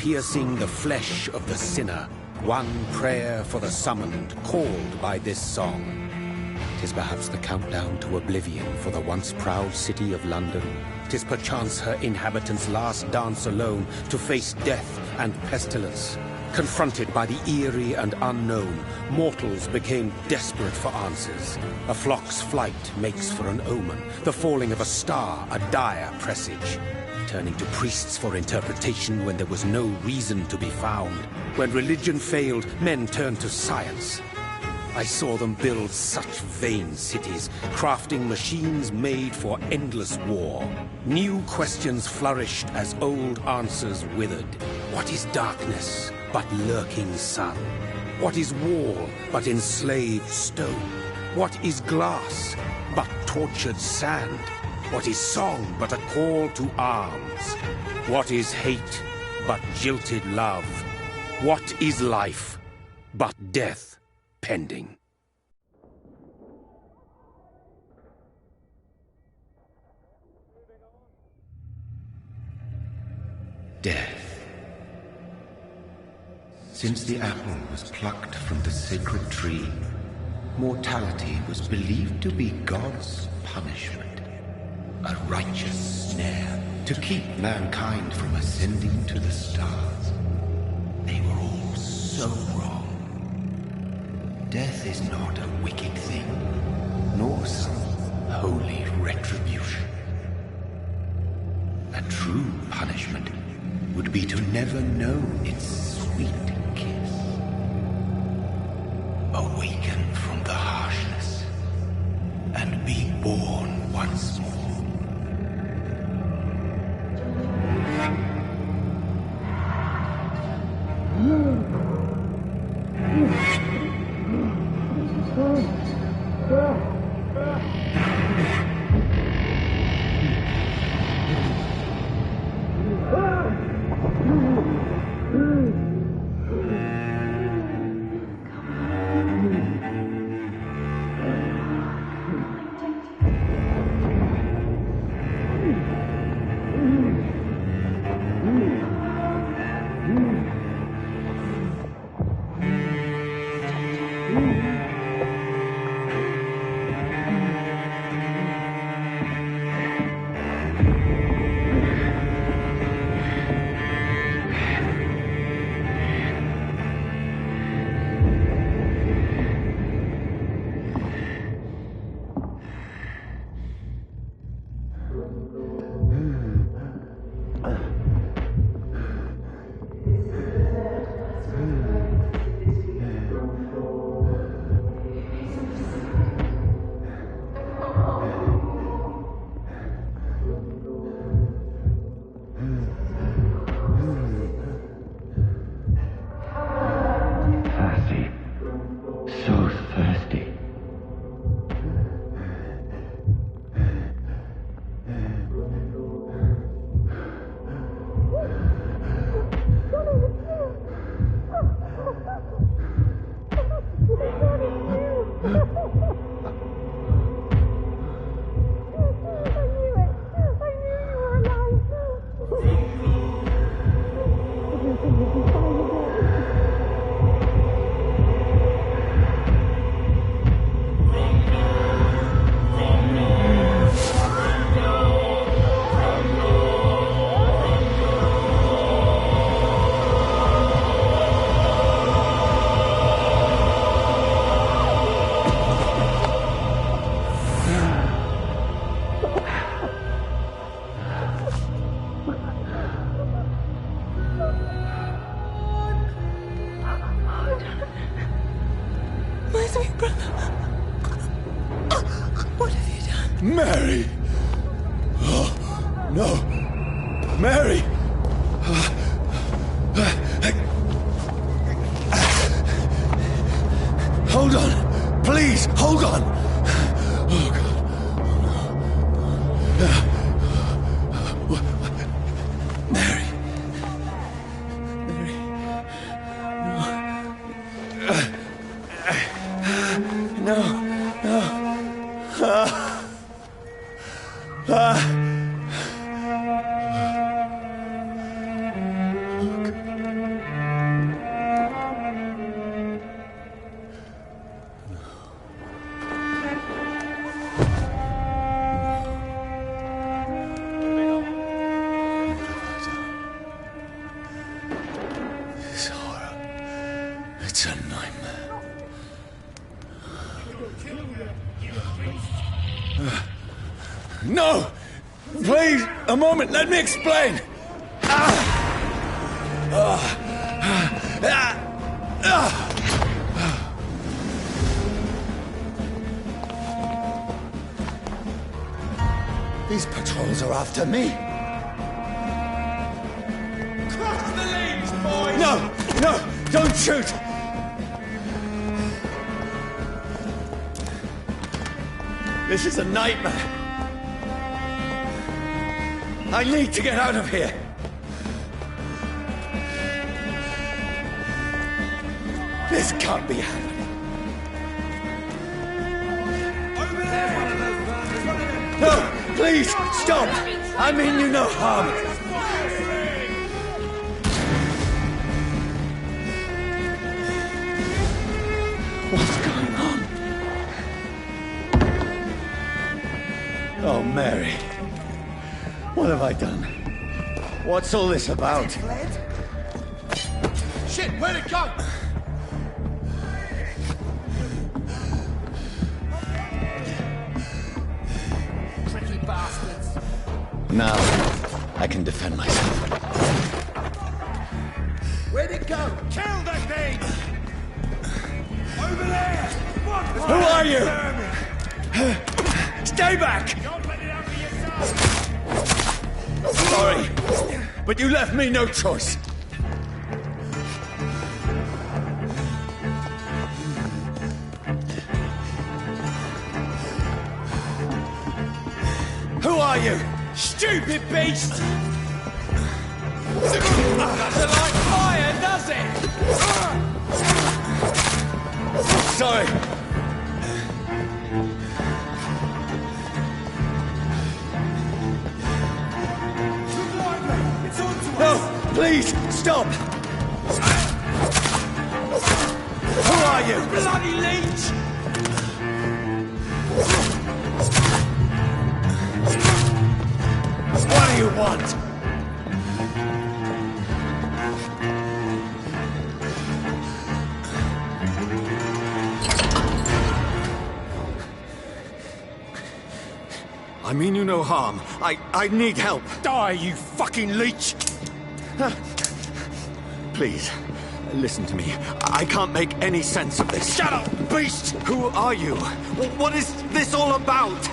piercing the flesh of the sinner. One prayer for the summoned, called by this song. 'Tis perhaps the countdown to oblivion for the once proud city of London. 'Tis perchance her inhabitants' last dance alone to face death and pestilence. Confronted by the eerie and unknown, mortals became desperate for answers. A flock's flight makes for an omen, the falling of a star a dire presage. Turning to priests for interpretation when there was no reason to be found. When religion failed, men turned to science. I saw them build such vain cities, crafting machines made for endless war. New questions flourished as old answers withered. What is darkness but lurking sun? What is wall but enslaved stone? What is glass but tortured sand? What is song but a call to arms? What is hate but jilted love? What is life but death pending? Death. Since the apple was plucked from the sacred tree, mortality was believed to be God's punishment. A righteous snare to keep mankind from ascending to the stars. They were all so wrong. Death is not a wicked thing, nor some holy retribution. A true punishment would be to never know its sweet kiss. Awaken from the harshness and be born once more. Mary! Oh, no! Mary! Hold on! Please, hold on! Oh, God. Mary. Mary. No. No. No. No! Please, a moment, let me explain! These patrols are after me. Cross the leads, boys! No! No! Don't shoot! This is a nightmare. I need to get out of here. This can't be happening. Over there! One of those burners, one of them! No! Please! Stop! I mean you no harm. What's going on? Oh, Mary. What have I done? What's all this about? Shit, where'd it go? Tricky bastards. Now, I can defend myself. Where'd it go? Kill the thing! Over there! Who are you? Stay back! Don't let it out for yourself! Sorry, but you left me no choice. Who are you? Stupid beast! Doesn't like fire, does it? Sorry. It's on to No, please, stop! Who are you? bloody leech! What do you want? I mean you no harm. I need help. Die, you fucking leech! Please, listen to me. I can't make any sense of this. Shut up, beast! Who are you? What is this all about?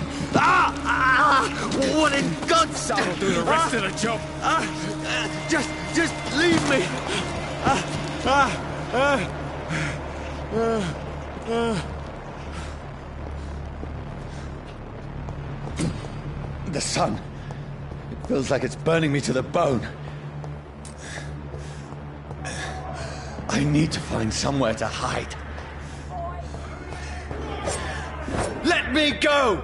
What in God's name? That'll do the rest of the job. Just leave me. The sun. It feels like it's burning me to the bone. I need to find somewhere to hide. Let me go!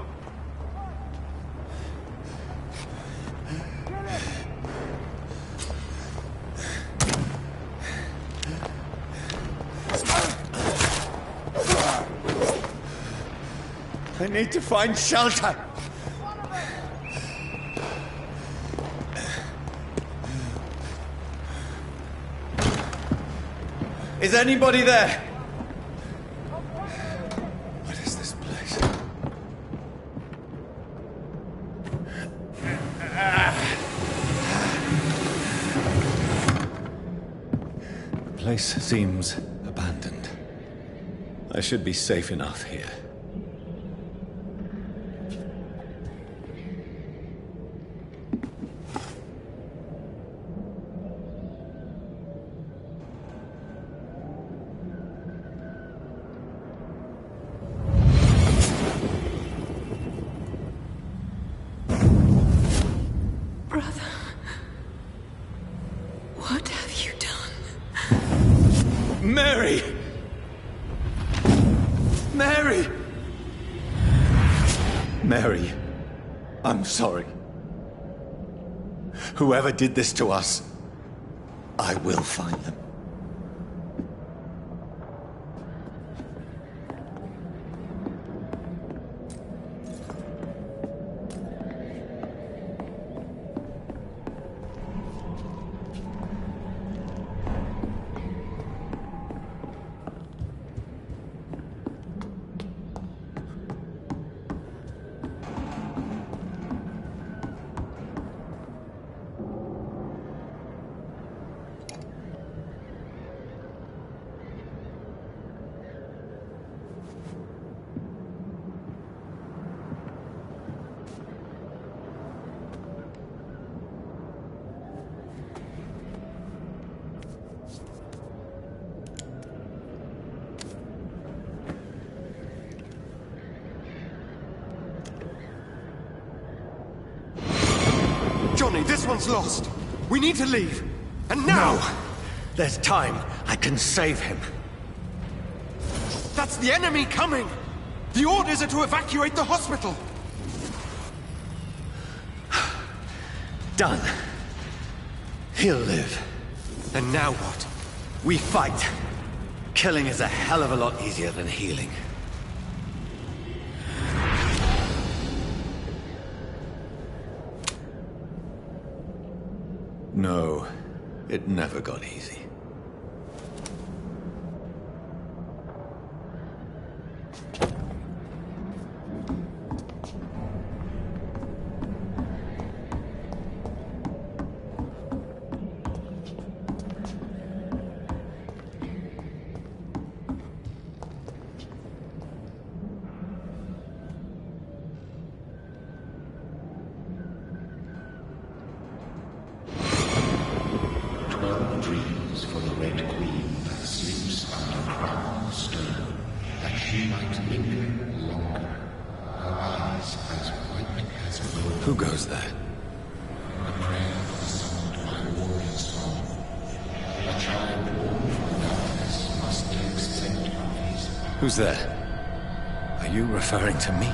I need to find shelter. Is anybody there? What is this place? The place seems abandoned. I should be safe enough here. Brother, what have you done? Mary! Mary! Mary, I'm sorry. Whoever did this to us, I will find them. This one's lost. We need to leave. And now! No! There's time. I can save him. That's the enemy coming! The orders are to evacuate the hospital! Done. He'll live. And now what? We fight. Killing is a hell of a lot easier than healing. No, it never got easy. Dreams for the Red Queen that sleeps under crown stone, that she might linger longer, her eyes as white as gold. Who goes there? A prayer for the summoned by warrior song. A child born from darkness must take scent of his heart. Who's there? Are you referring to me?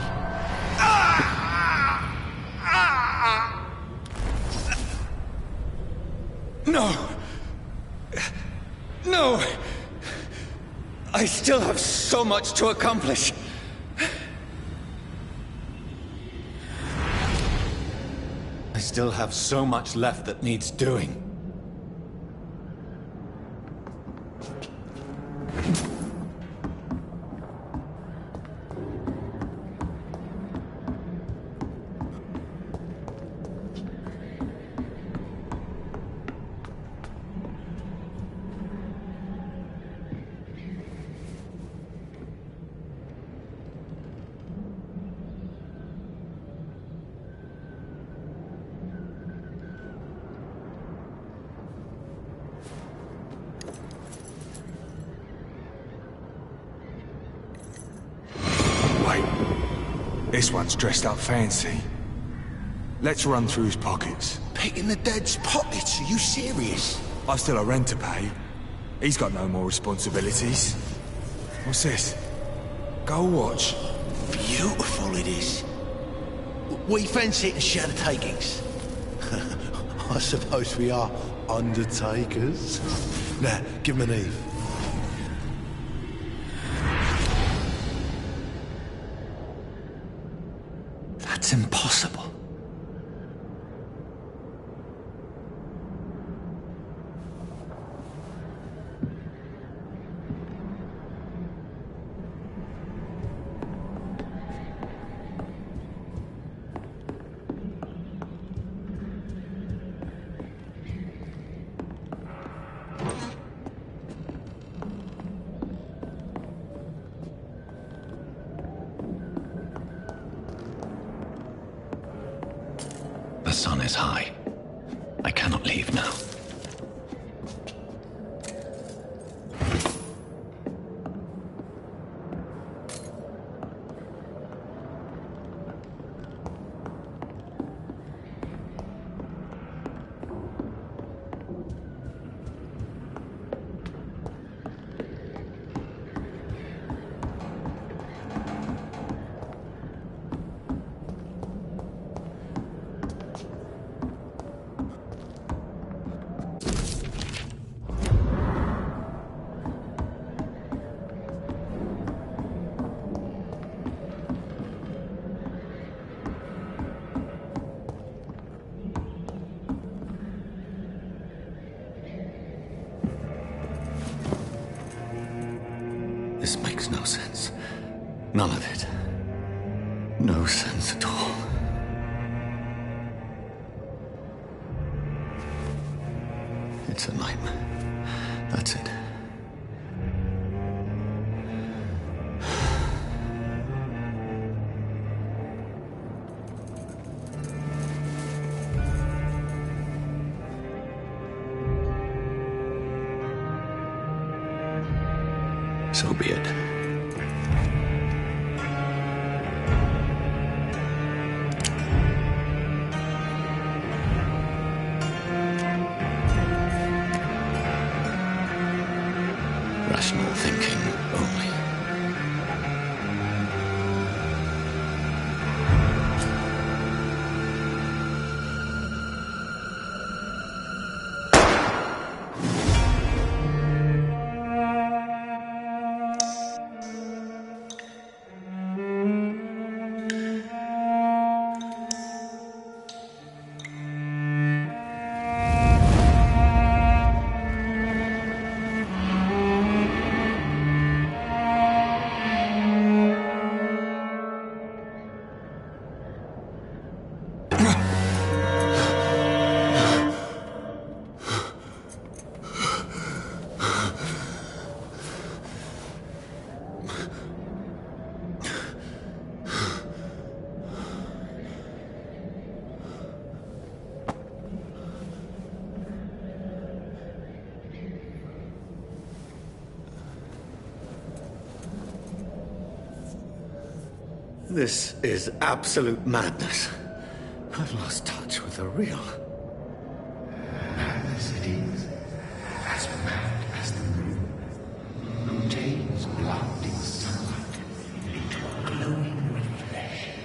No! No! I still have so much to accomplish. I still have so much left that needs doing. This one's dressed up fancy. Let's run through his pockets. Picking the dead's pockets? Are you serious? I've still a rent to pay. He's got no more responsibilities. What's this? Gold watch. Beautiful it is. We fancy it and share the takings. I suppose we are undertakers. Now, give him an Eve. That's impossible. The sun is high. I cannot leave now. This makes no sense. None of it. No sense at all. It's a nightmare. That's it. So be it. Rational thinking only. This is absolute madness. I've lost touch with the real. Madness it is, as mad as the moon, who takes blinding sunlight into a glowing reflection.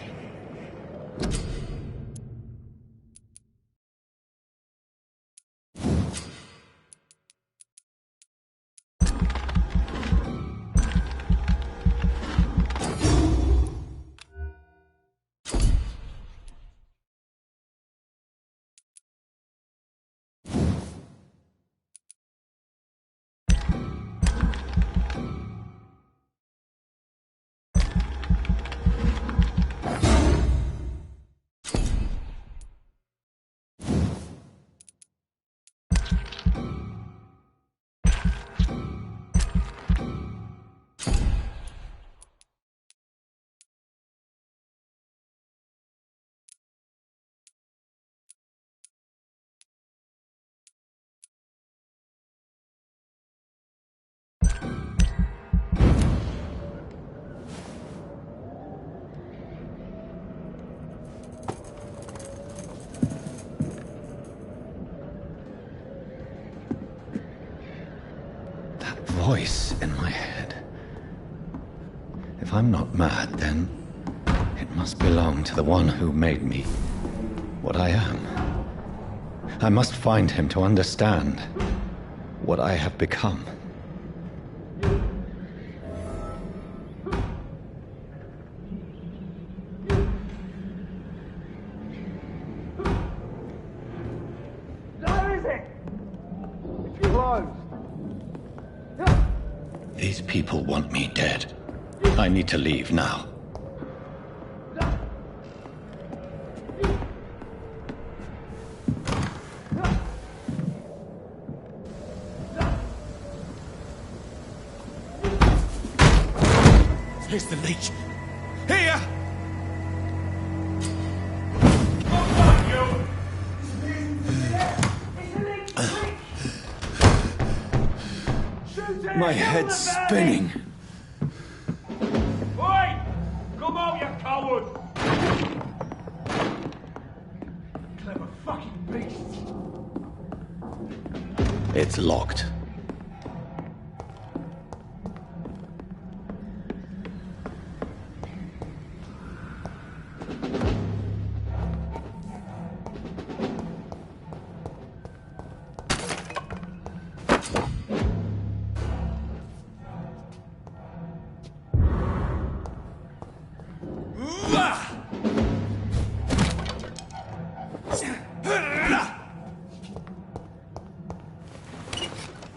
Voice in my head. If I'm not mad, then it must belong to the one who made me what I am. I must find him to understand what I have become. Where is it? It's closed. These people want me dead. I need to leave now. Here's the leech. Here! My head's spinning. Oi! Come out, you coward! Clever fucking beasts. It's locked.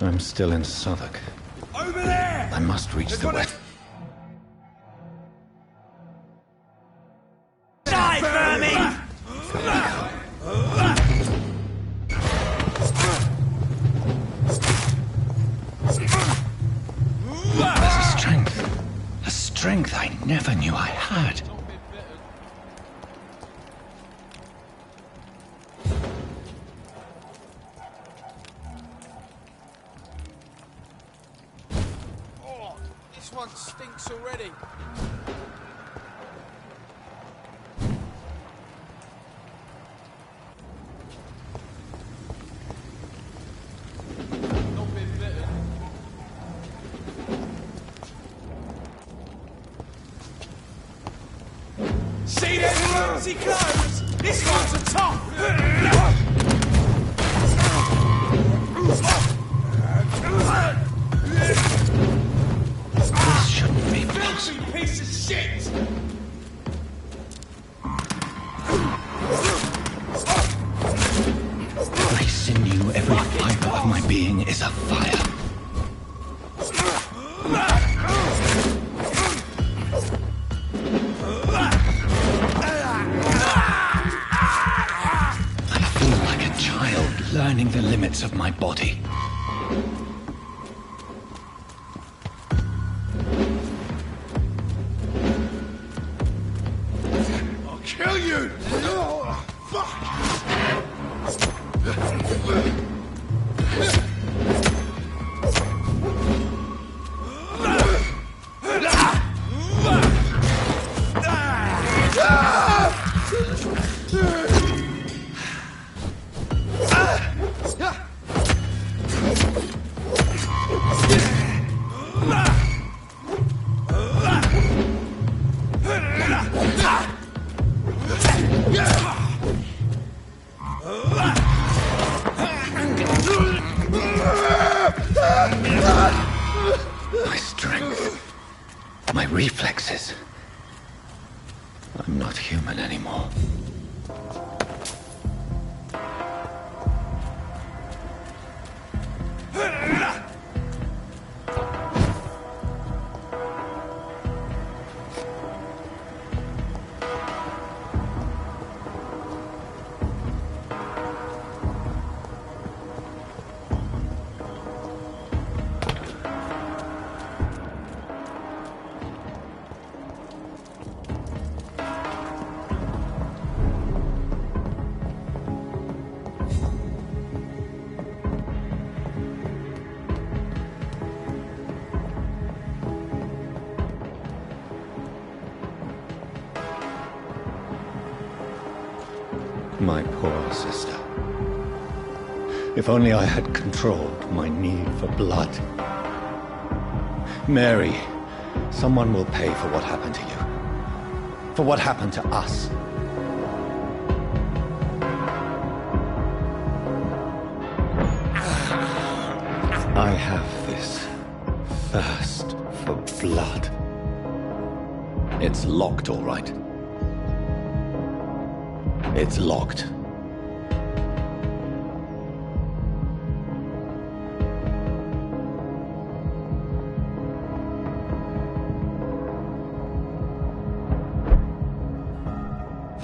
I'm still in Southwark. Over there! I must reach the west. Die, vermin! There's a strength I never knew I had. Oh, this one stinks already. Not been bitten. pretty close. This one's a top. This shouldn't be possible. Filthy piece of shit! Every sinew, every fiber of my being is afire. I feel like a child learning the limits of my body. I'll kill you! Oh, fuck! My strength, my reflexes. I'm not human anymore. My poor sister. If only I had controlled my need for blood. Mary, someone will pay for what happened to you. For what happened to us. I have this thirst for blood. It's locked, all right. It's locked.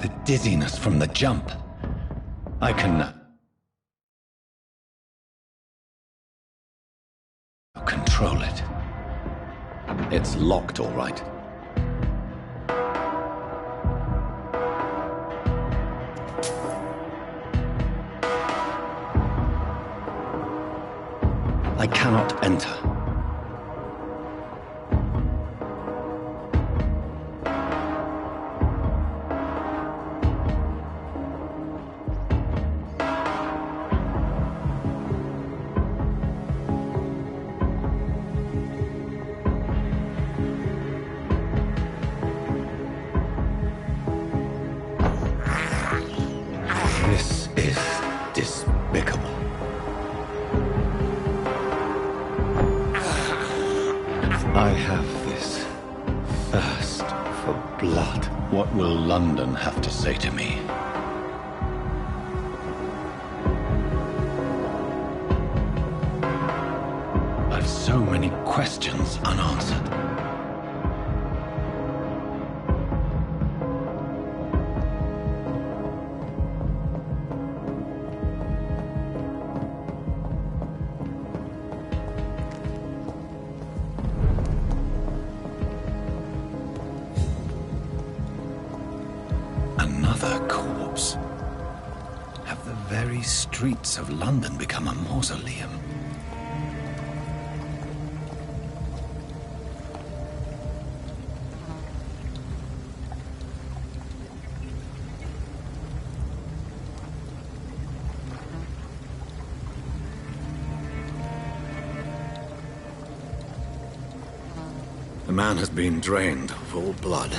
The dizziness from the jump. I can control it. It's locked, all right. I cannot enter. This is despicable. I have this thirst for blood. What will London have to say to me? I've so many questions unanswered. Another corpse. Have the very streets of London become a mausoleum? The man has been drained of all blood.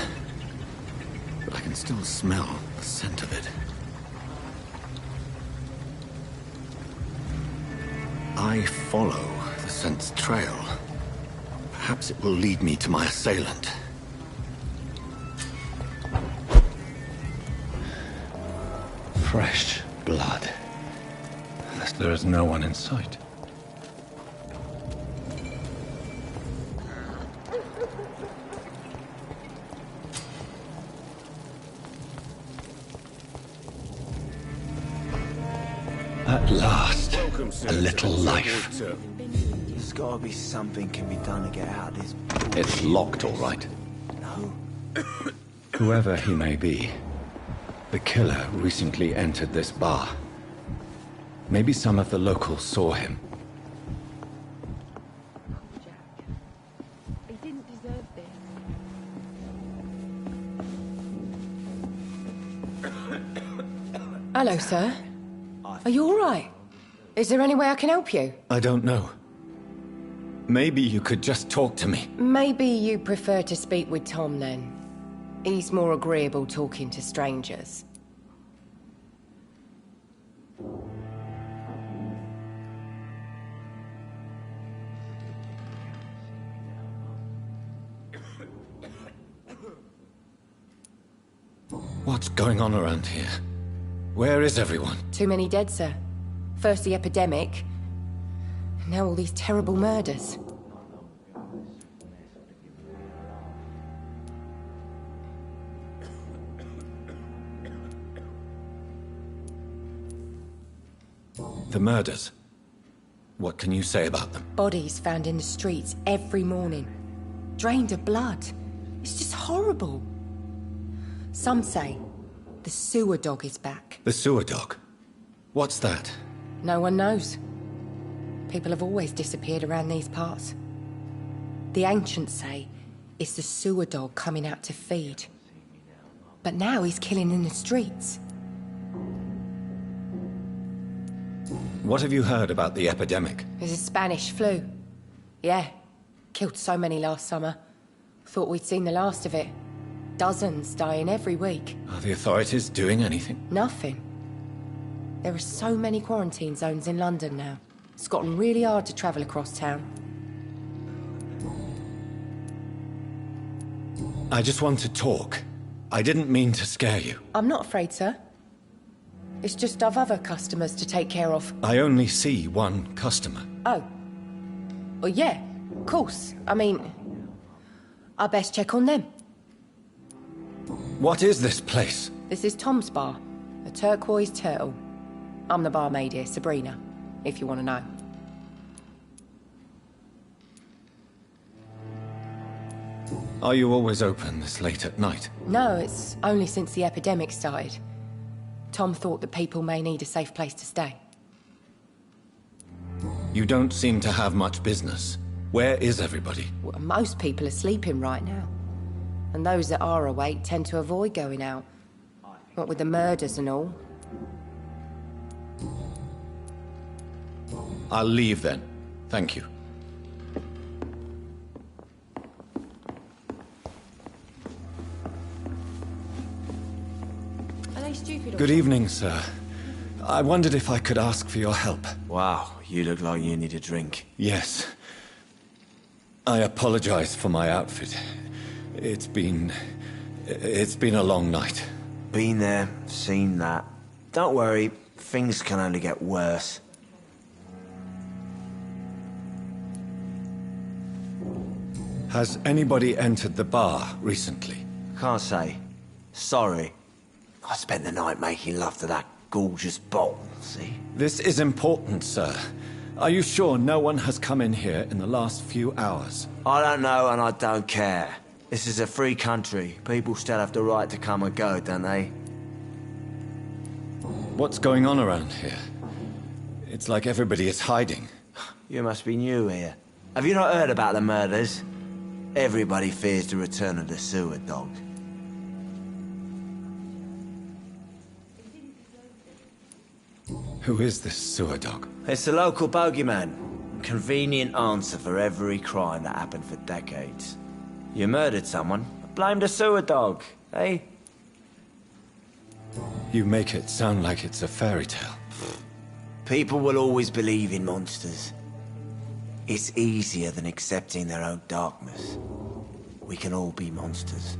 But I can still smell the scent of it. I follow the scent's trail. Perhaps it will lead me to my assailant. Fresh blood. Unless there is no one in sight. At last, a little life. There's gotta be something can be done to get out of this. It's locked, all right. No. Whoever he may be, the killer recently entered this bar. Maybe some of the locals saw him. He didn't deserve this. Hello, sir. Are you all right? Is there any way I can help you? I don't know. Maybe you could just talk to me. Maybe you prefer to speak with Tom, then. He's more agreeable talking to strangers. What's going on around here? Where is everyone? Too many dead, sir. First the epidemic, now all these terrible murders. The murders. What can you say about them? Bodies found in the streets every morning. Drained of blood. It's just horrible. Some say the sewer dog is back. The sewer dog? What's that? No one knows. People have always disappeared around these parts. The ancients say it's the sewer dog coming out to feed. But now he's killing in the streets. What have you heard about the epidemic? There's a Spanish flu. Yeah. Killed so many last summer. Thought we'd seen the last of it. Dozens dying every week. Are the authorities doing anything? Nothing. There are so many quarantine zones in London now. It's gotten really hard to travel across town. I just want to talk. I didn't mean to scare you. I'm not afraid, sir. It's just I've other customers to take care of. I only see one customer. Oh. Well, yeah, of course. I mean, I best check on them. What is this place? This is Tom's bar, the Turquoise Turtle. I'm the barmaid here, Sabrina, if you want to know. Are you always open this late at night? No, it's only since the epidemic started. Tom thought that people may need a safe place to stay. You don't seem to have much business. Where is everybody? Well, most people are sleeping right now. And those that are awake tend to avoid going out. What with the murders and all. I'll leave then. Thank you. Are they stupid or Good evening, sir. I wondered if I could ask for your help. Wow, you look like you need a drink. Yes. I apologize for my outfit. It's been a long night. Been there, seen that. Don't worry, things can only get worse. Has anybody entered the bar recently? Can't say. Sorry. I spent the night making love to that gorgeous bottle, see? This is important, sir. Are you sure no one has come in here in the last few hours? I don't know and I don't care. This is a free country. People still have the right to come and go, don't they? What's going on around here? It's like everybody is hiding. You must be new here. Have you not heard about the murders? Everybody fears the return of the sewer dog. Who is this sewer dog? It's the local bogeyman. Convenient answer for every crime that happened for decades. You murdered someone, blame the sewer dog, eh? You make it sound like it's a fairy tale. People will always believe in monsters. It's easier than accepting their own darkness. We can all be monsters.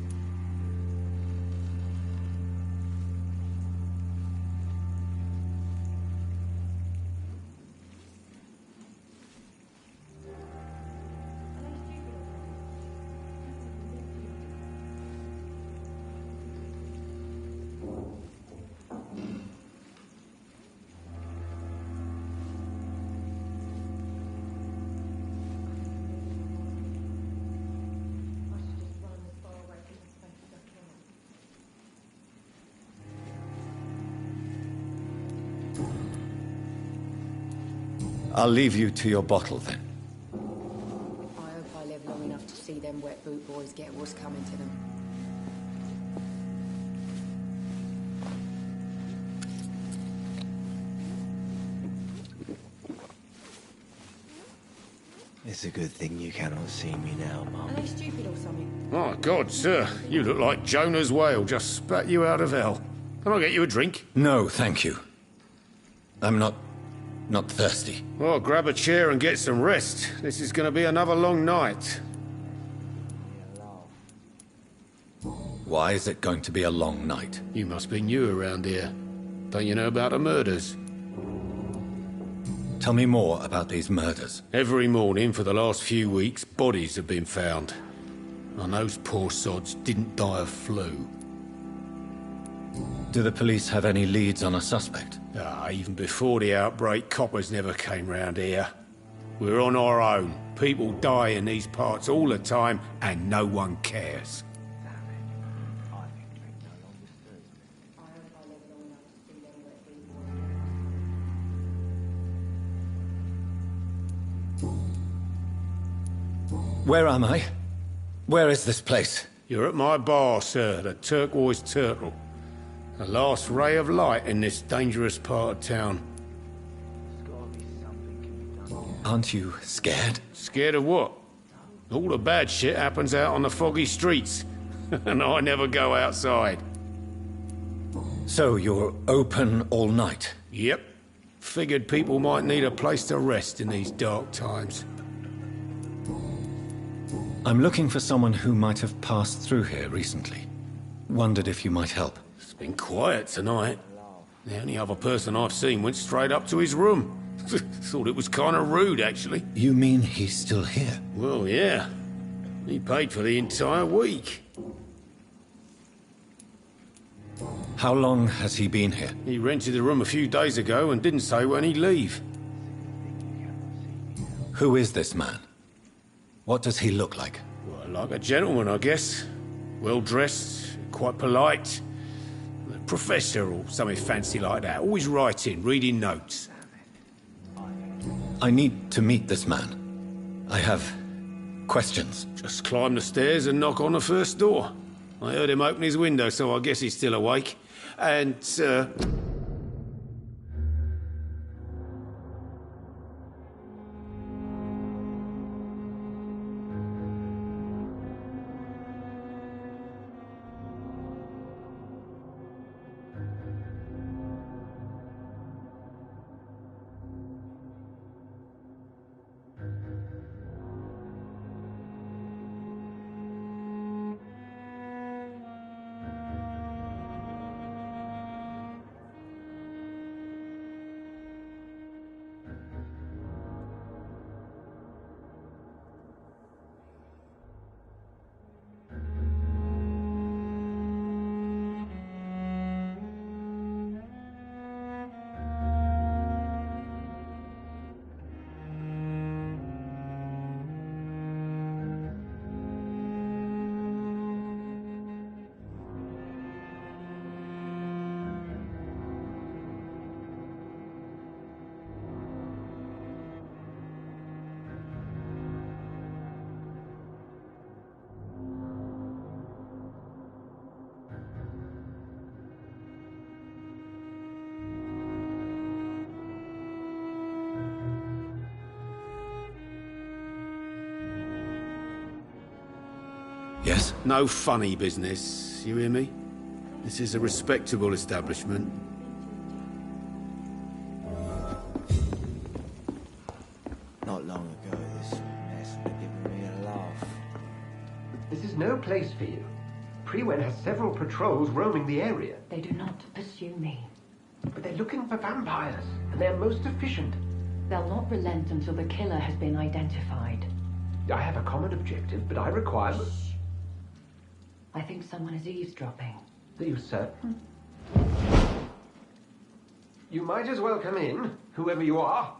I'll leave you to your bottle, then. I hope I live long enough to see them wet boot boys get what's coming to them. It's a good thing you cannot see me now, Mum. Are they stupid or something? My God, sir, you look like Jonah's whale just spat you out of hell. Can I get you a drink? No, thank you. I'm not thirsty. Well, grab a chair and get some rest. This is going to be another long night. Why is it going to be a long night? You must be new around here. Don't you know about the murders? Tell me more about these murders. Every morning for the last few weeks, bodies have been found. And those poor sods didn't die of flu. Do the police have any leads on a suspect? Even before the outbreak, coppers never came round here. We're on our own. People die in these parts all the time, and no one cares. Where am I? Where is this place? You're at my bar, sir, the Turquoise Turtle. The last ray of light in this dangerous part of town. Aren't you scared? Scared of what? All the bad shit happens out on the foggy streets. And I never go outside. So you're open all night? Yep. Figured people might need a place to rest in these dark times. I'm looking for someone who might have passed through here recently. Wondered if you might help. It's been quiet tonight. The only other person I've seen went straight up to his room. Thought it was kind of rude, actually. You mean he's still here? Well, yeah. He paid for the entire week. How long has he been here? He rented the room a few days ago and didn't say when he'd leave. Who is this man? What does he look like? Well, like a gentleman, I guess. Well-dressed, quite polite. A professor or something fancy like that. Always writing, reading notes. I need to meet this man. I have questions. Just climb the stairs and knock on the first door. I heard him open his window, so I guess he's still awake. And, Yes? no funny business, you hear me? This is a respectable establishment. Not long ago, this mess would have given me a laugh. This is no place for you. Prewen has several patrols roaming the area. They do not pursue me. But they're looking for vampires, and they're most efficient. They'll not relent until the killer has been identified. I have a common objective, but I require... Shh. I think someone is eavesdropping. Are you certain? You might as well come in, whoever you are.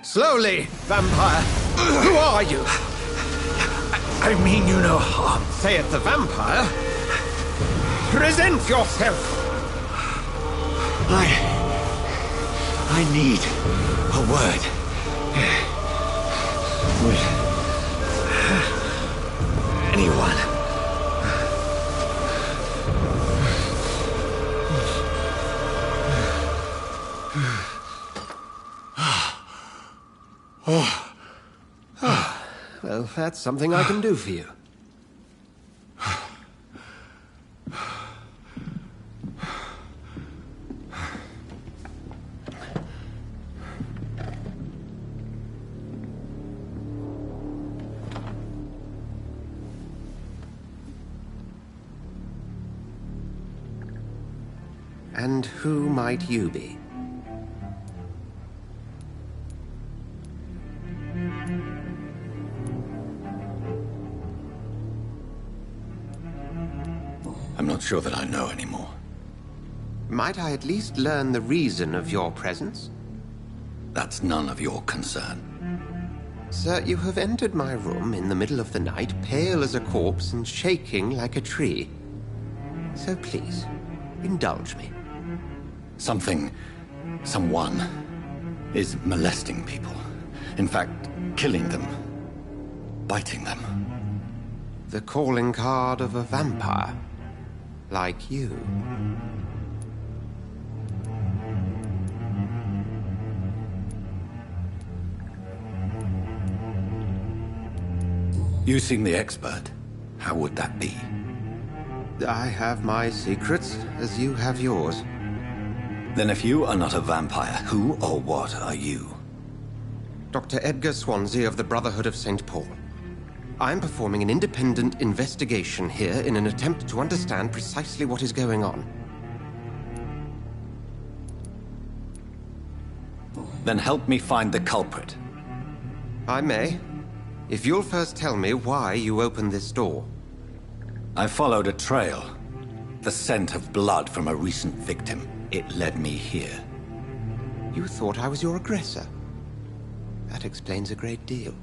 Slowly, vampire! Who are you? I mean you no harm. Saith the vampire. Present yourself! I need a word. Would anyone? Well, that's something I can do for you. And who might you be? I'm not sure that I know anymore. Might I at least learn the reason of your presence? That's none of your concern. Sir, you have entered my room in the middle of the night, pale as a corpse and shaking like a tree. So please, indulge me. Someone is molesting people. In fact, killing them. Biting them. The calling card of a vampire. Like you. You seem the expert. How would that be? I have my secrets, as you have yours. Then if you are not a vampire, who or what are you? Dr. Edgar Swansea of the Brotherhood of St. Paul. I'm performing an independent investigation here in an attempt to understand precisely what is going on. Then help me find the culprit. I may, if you'll first tell me why you opened this door. I followed a trail. The scent of blood from a recent victim. It led me here. You thought I was your aggressor. That explains a great deal.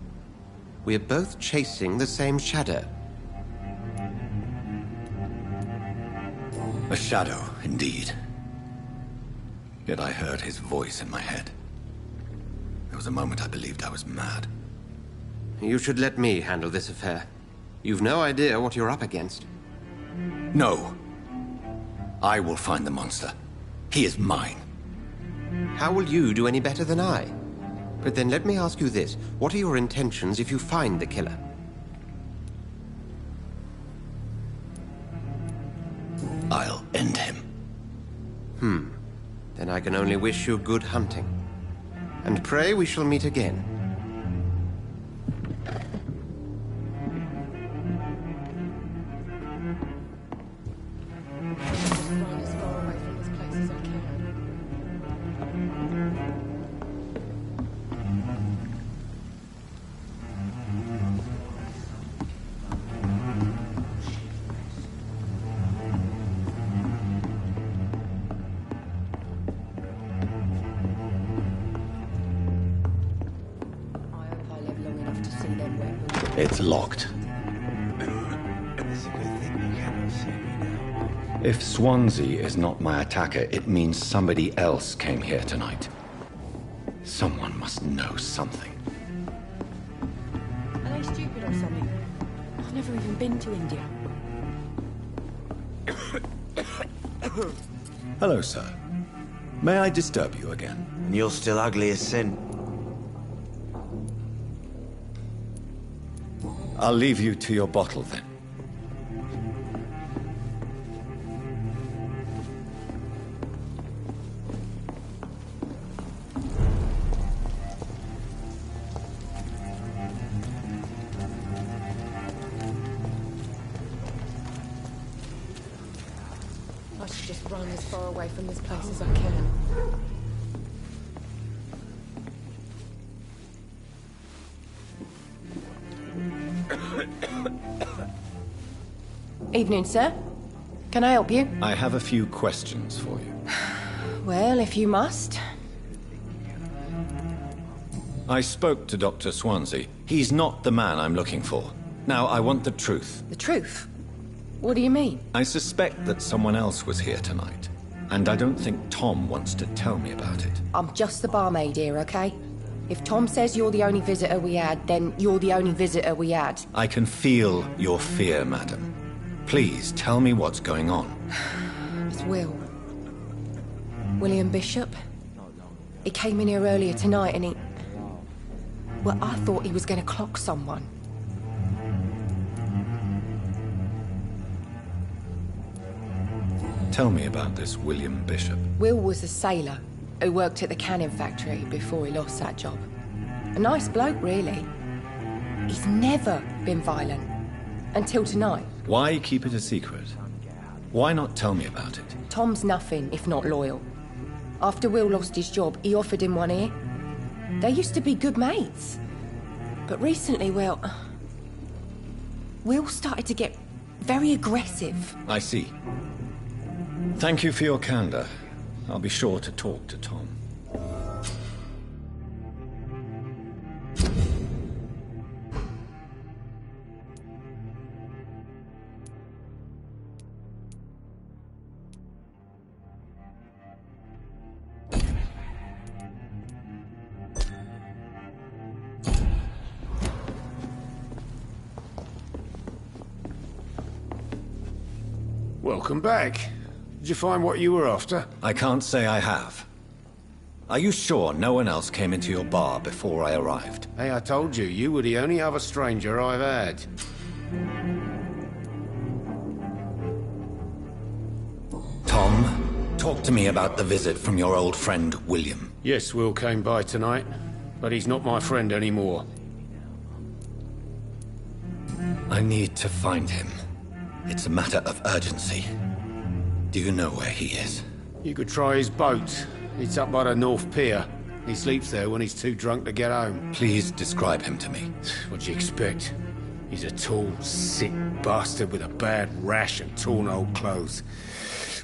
We're both chasing the same shadow. A shadow, indeed. Yet I heard his voice in my head. There was a moment I believed I was mad. You should let me handle this affair. You've no idea what you're up against. No. I will find the monster. He is mine. How will you do any better than I? But then let me ask you this. What are your intentions if you find the killer? I'll end him. Then I can only wish you good hunting. And pray we shall meet again. It's locked. It's a good thing you cannot see me now. If Swansea is not my attacker, it means somebody else came here tonight. Someone must know something. Are they stupid or something? I've never even been to India. Hello, sir. May I disturb you again? And you're still ugly as sin. I'll leave you to your bottle then. I should just run as far away from this place as I can. Evening, sir. Can I help you? I have a few questions for you. Well, if you must. I spoke to Dr. Swansea. He's not the man I'm looking for. Now, I want the truth. The truth? What do you mean? I suspect that someone else was here tonight, and I don't think Tom wants to tell me about it. I'm just the barmaid here, okay? If Tom says you're the only visitor we had, then you're the only visitor we had. I can feel your fear, madam. Please, tell me what's going on. It's Will. William Bishop. He came in here earlier tonight and he... Well, I thought he was going to clock someone. Tell me about this William Bishop. Will was a sailor who worked at the cannon factory before he lost that job. A nice bloke, really. He's never been violent. Until tonight. Why keep it a secret? Why not tell me about it? Tom's nothing if not loyal. After Will lost his job, he offered him one ear. They used to be good mates. But recently, well... Will started to get very aggressive. I see. Thank you for your candor. I'll be sure to talk to Tom. Welcome back. Did you find what you were after? I can't say I have. Are you sure no one else came into your bar before I arrived? Hey, I told you, you were the only other stranger I've had. Tom, talk to me about the visit from your old friend, William. Yes, Will came by tonight, but he's not my friend anymore. I need to find him. It's a matter of urgency. Do you know where he is? You could try his boat. It's up by the North Pier. He sleeps there when he's too drunk to get home. Please describe him to me. What do you expect? He's a tall, sick bastard with a bad rash and torn old clothes.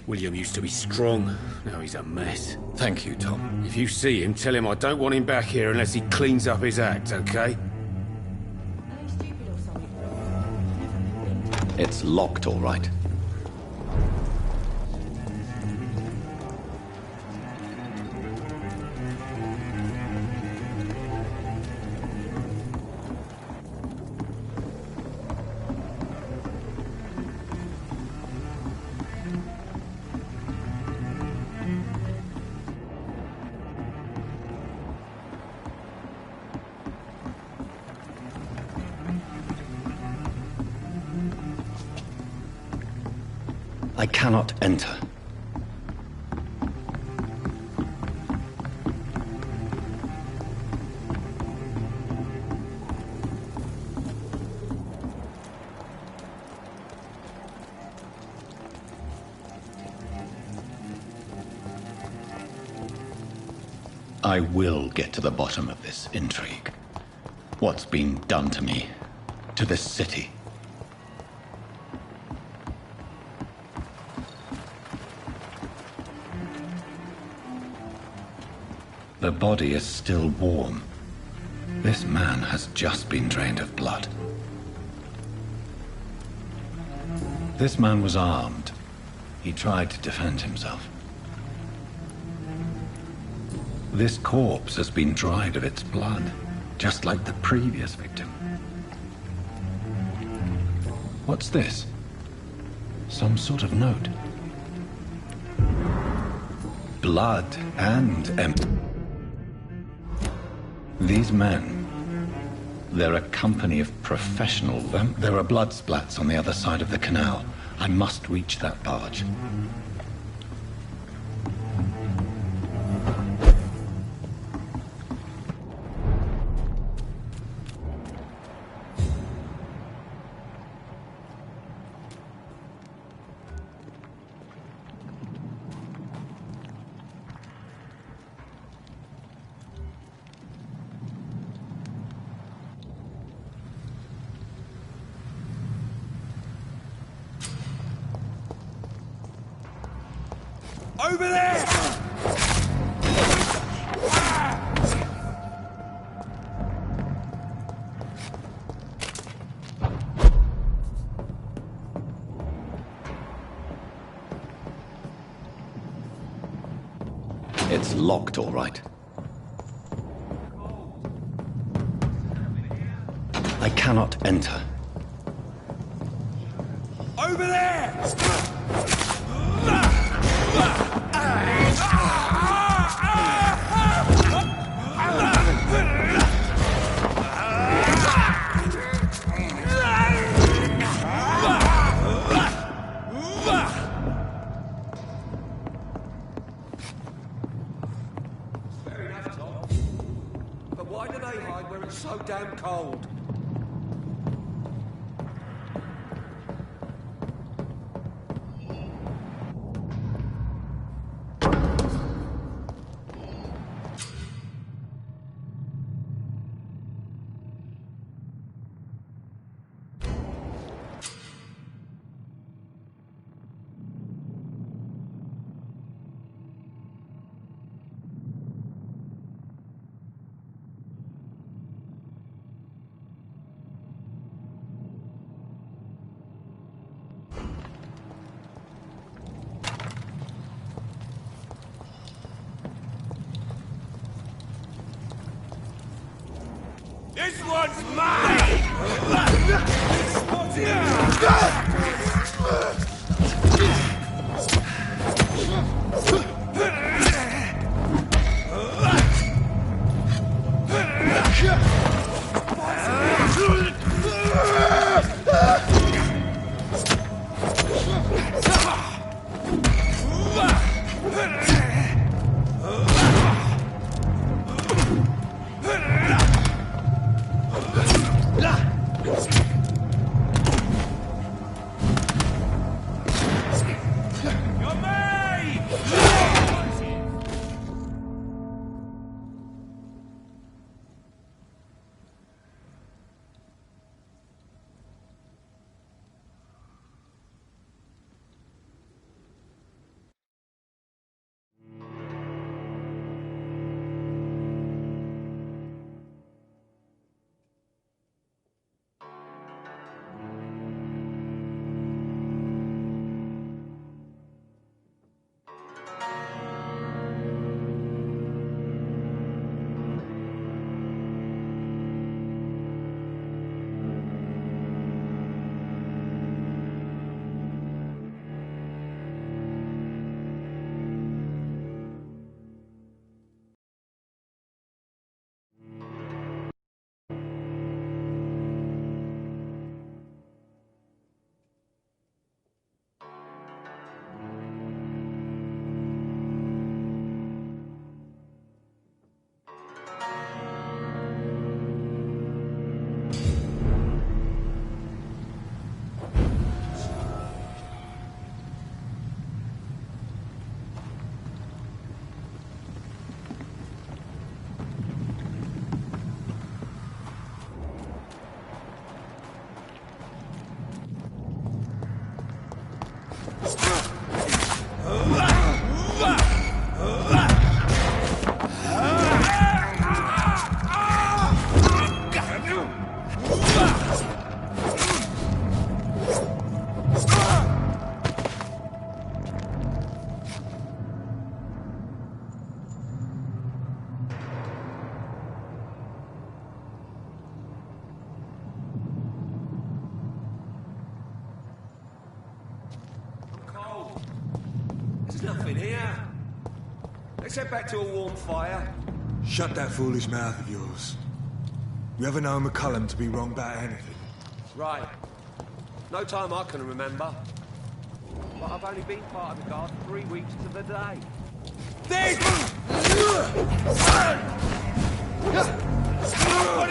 William used to be strong. Now he's a mess. Thank you, Tom. If you see him, tell him I don't want him back here unless he cleans up his act, okay? It's locked, all right. I cannot enter. I will get to the bottom of this intrigue. What's been done to me, to this city. The body is still warm. This man has just been drained of blood. This man was armed. He tried to defend himself. This corpse has been dried of its blood, just like the previous victim. What's this? Some sort of note. Blood and empty. These men, They're a company of professionals. There are blood splats on the other side of the canal. I must reach that barge. Over there! It's locked, all right. I cannot enter. Over there! Fair enough, Tom. But why do they hide where it's so damn cold? This one's mine! Nothing here. Let's head back to a warm fire. Shut that foolish mouth of yours. You ever know McCullum to be wrong about anything? Right. No time I can remember. But I've only been part of the guard 3 weeks to the day. Put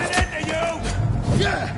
it into you! Yeah!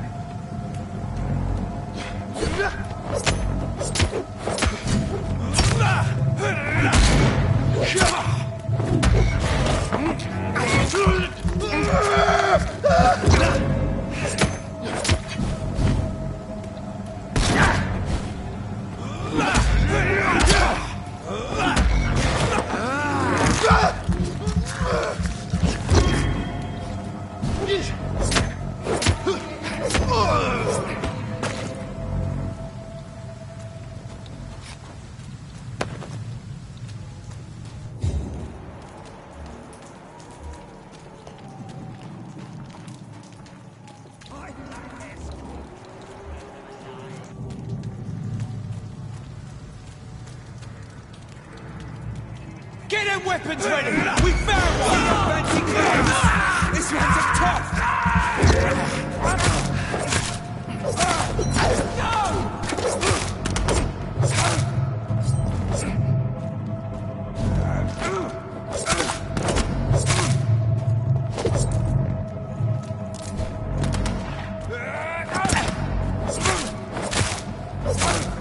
Get them weapons ready! We found one! Fancy clothes! This one's a tough!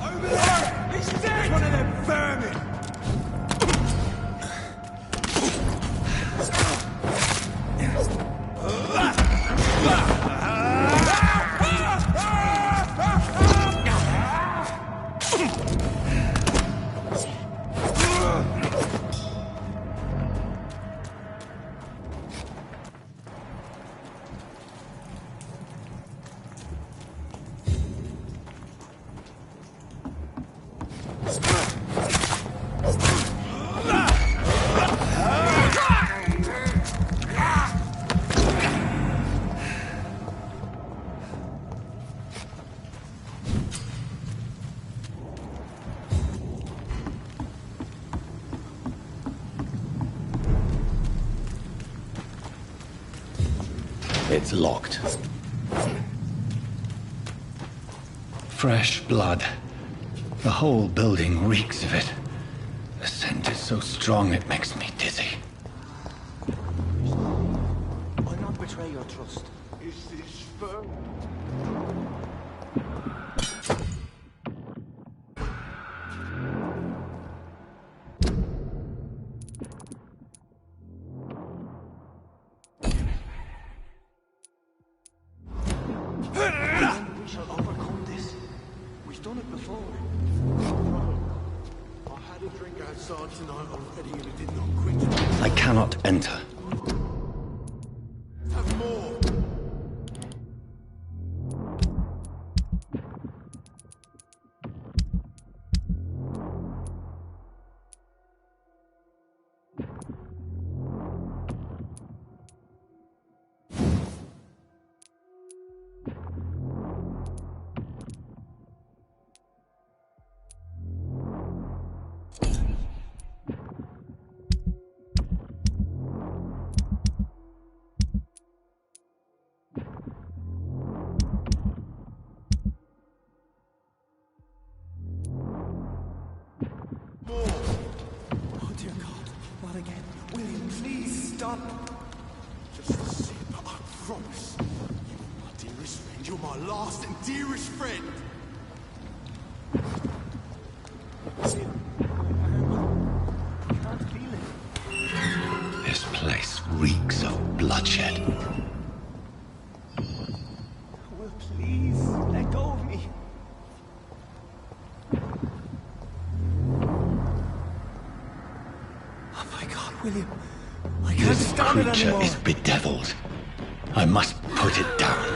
Over there! He's dead! One of them vermin! It's locked. Fresh blood. The whole building reeks of it. The scent is so strong it makes me dizzy. Why not betray your trust? Is this firm? We shall overcome this. We've done it before. I had a drink outside tonight already and it did not quit. I cannot enter. Have more. Oh dear God, not again. William, please stop. Just a sip, I promise. You are my dearest friend. You're my last and dearest friend. Can't feel it. This place reeks of bloodshed. Will, please, let go of me. Oh my God, William. I can't This stand it creature anymore. is bedeviled. I must put it down.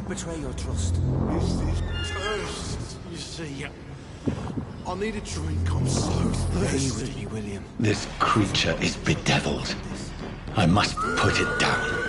Betray your trust. This is cursed, you see. I need a drink, I'm so thirsty. Be with me, William. This creature is bedeviled. I must put it down.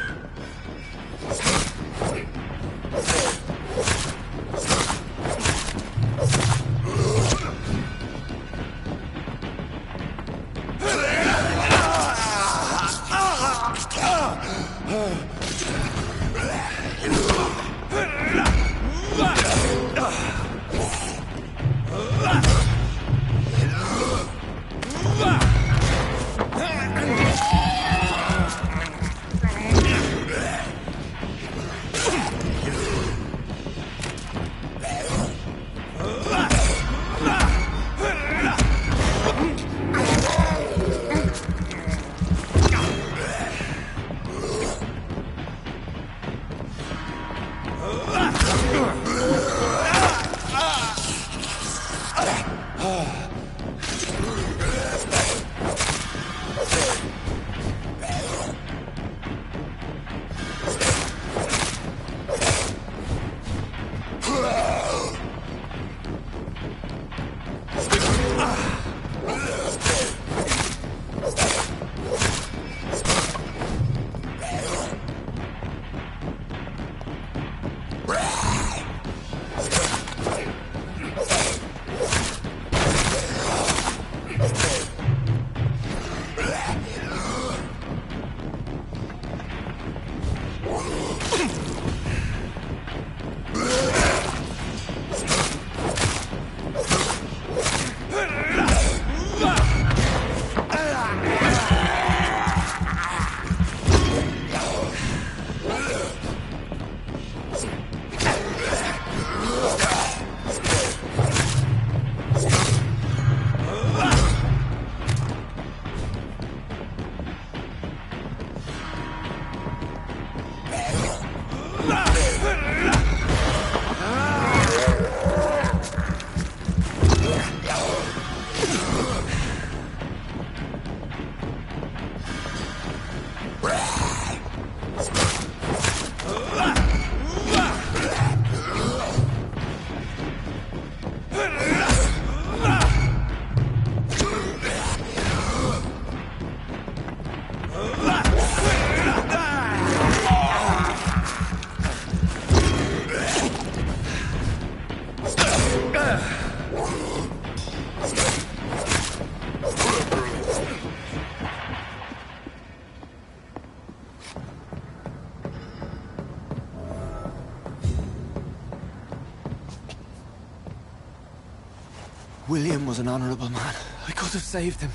William was an honourable man. I could have saved him.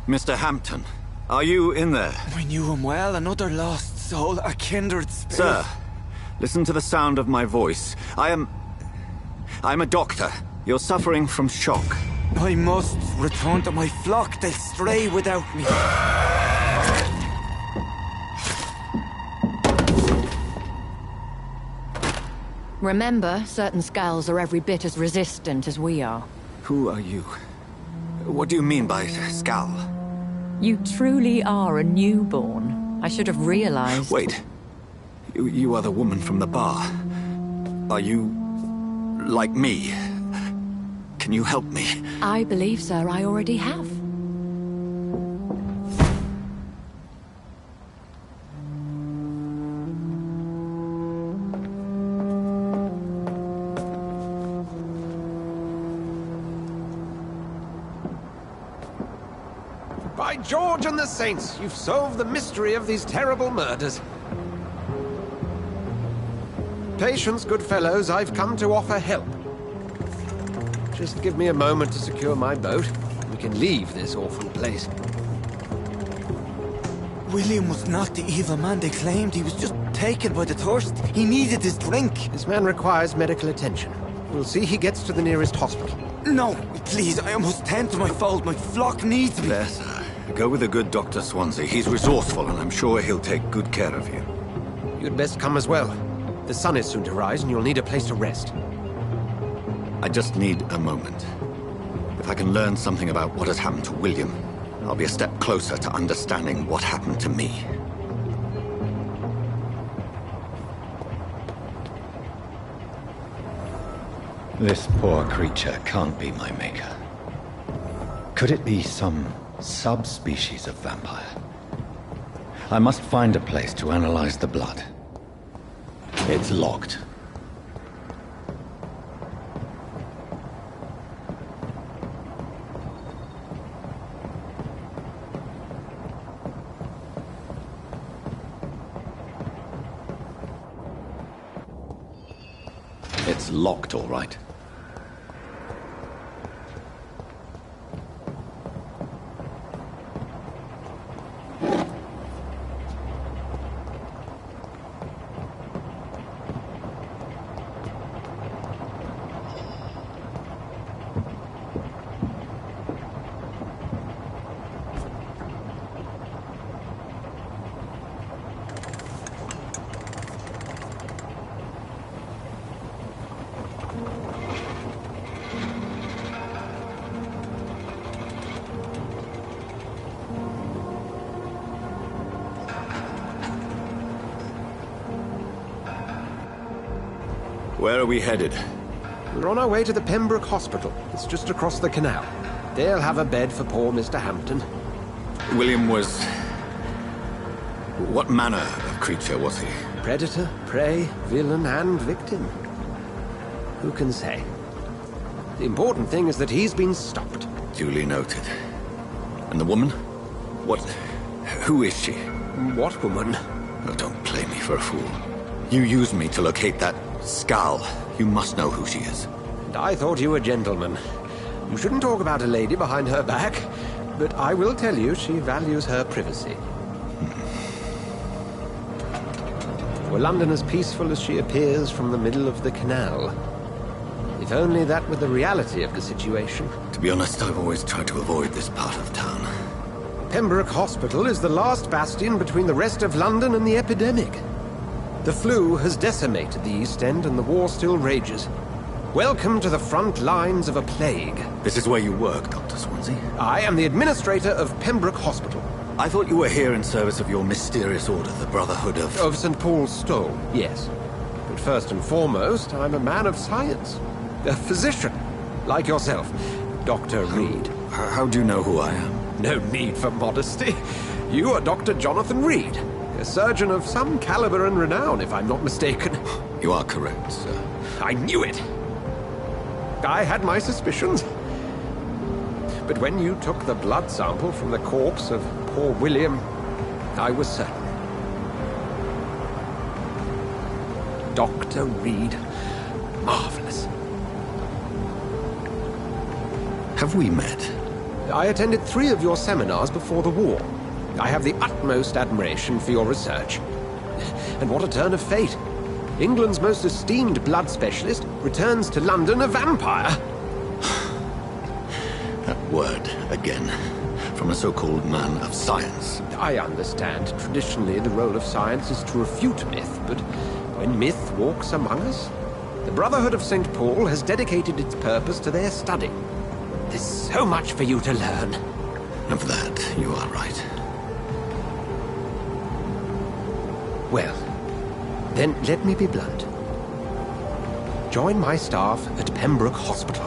Mr. Hampton, are you in there? I knew him well, another lost soul, a kindred spirit. Sir, listen to the sound of my voice. I'm a doctor. You're suffering from shock. I must return to my flock. They'll stray without me. Remember, certain skulls are every bit as resistant as we are. Who are you? What do you mean by skull? You truly are a newborn. I should have realized. Wait. You are the woman from the bar. Are you... like me? Can you help me? I believe, sir, I already have. By George and the Saints, you've solved the mystery of these terrible murders. Patience, good fellows, I've come to offer help. Just give me a moment to secure my boat. We can leave this awful place. William was not the evil man they claimed. He was just taken by the thirst. He needed his drink. This man requires medical attention. We'll see he gets to the nearest hospital. No, please, I must tend to my fold. My flock needs me. There, sir. Go with the good Dr. Swansea. He's resourceful, and I'm sure he'll take good care of you. You'd best come as well. The sun is soon to rise, and you'll need a place to rest. I just need a moment. If I can learn something about what has happened to William, I'll be a step closer to understanding what happened to me. This poor creature can't be my maker. Could it be some subspecies of vampire? I must find a place to analyze the blood. It's locked. It's locked, all right. Where are we headed? We're on our way to the Pembroke Hospital. It's just across the canal. They'll have a bed for poor Mr. Hampton. William was... what manner of creature was he? Predator, prey, villain, and victim. Who can say? The important thing is that he's been stopped. Duly noted. And the woman? What... who is she? What woman? Oh, don't play me for a fool. You used me to locate that skull. You must know who she is. And I thought you a gentleman. You shouldn't talk about a lady behind her back, but I will tell you she values her privacy. Were London as peaceful as she appears from the middle of the canal? If only that were the reality of the situation. To be honest, I've always tried to avoid this part of town. Pembroke Hospital is the last bastion between the rest of London and the epidemic. The flu has decimated the East End and the war still rages. Welcome to the front lines of a plague. This is where you work, Dr. Swansea? I am the administrator of Pembroke Hospital. I thought you were here in service of your mysterious order, the Brotherhood of... Of St. Paul's Stole, yes. But first and foremost, I'm a man of science. A physician, like yourself, Dr. Reed. How do you know who I am? No need for modesty. You are Dr. Jonathan Reed, a surgeon of some caliber and renown, if I'm not mistaken. You are correct, sir. I knew it! I had my suspicions. But when you took the blood sample from the corpse of poor William, I was certain. Dr. Reed. Marvelous. Have we met? I attended 3 of your seminars before the war. I have the utmost admiration for your research. And what a turn of fate. England's most esteemed blood specialist returns to London a vampire. That word, again. From a so-called man of science. I understand. Traditionally, the role of science is to refute myth, but when myth walks among us, the Brotherhood of St. Paul has dedicated its purpose to their study. There's so much for you to learn. Of that, you are right. Well, then let me be blunt. Join my staff at Pembroke Hospital.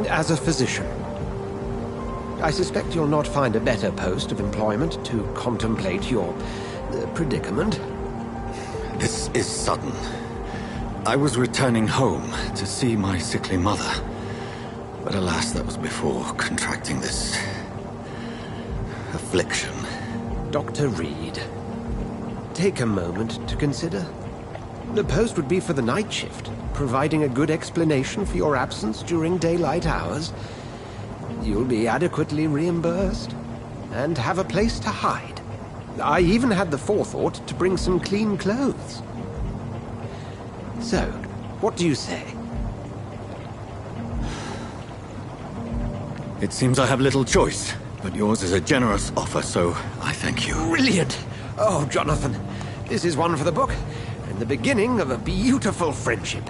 As a physician. I suspect you'll not find a better post of employment to contemplate your predicament. This is sudden. I was returning home to see my sickly mother. But alas, that was before contracting this affliction. Dr. Reed, take a moment to consider. The post would be for the night shift, providing a good explanation for your absence during daylight hours. You'll be adequately reimbursed, and have a place to hide. I even had the forethought to bring some clean clothes. So, what do you say? It seems I have little choice, but yours is a generous offer, so I thank you. Brilliant! Oh, Jonathan, this is one for the book, and the beginning of a beautiful friendship.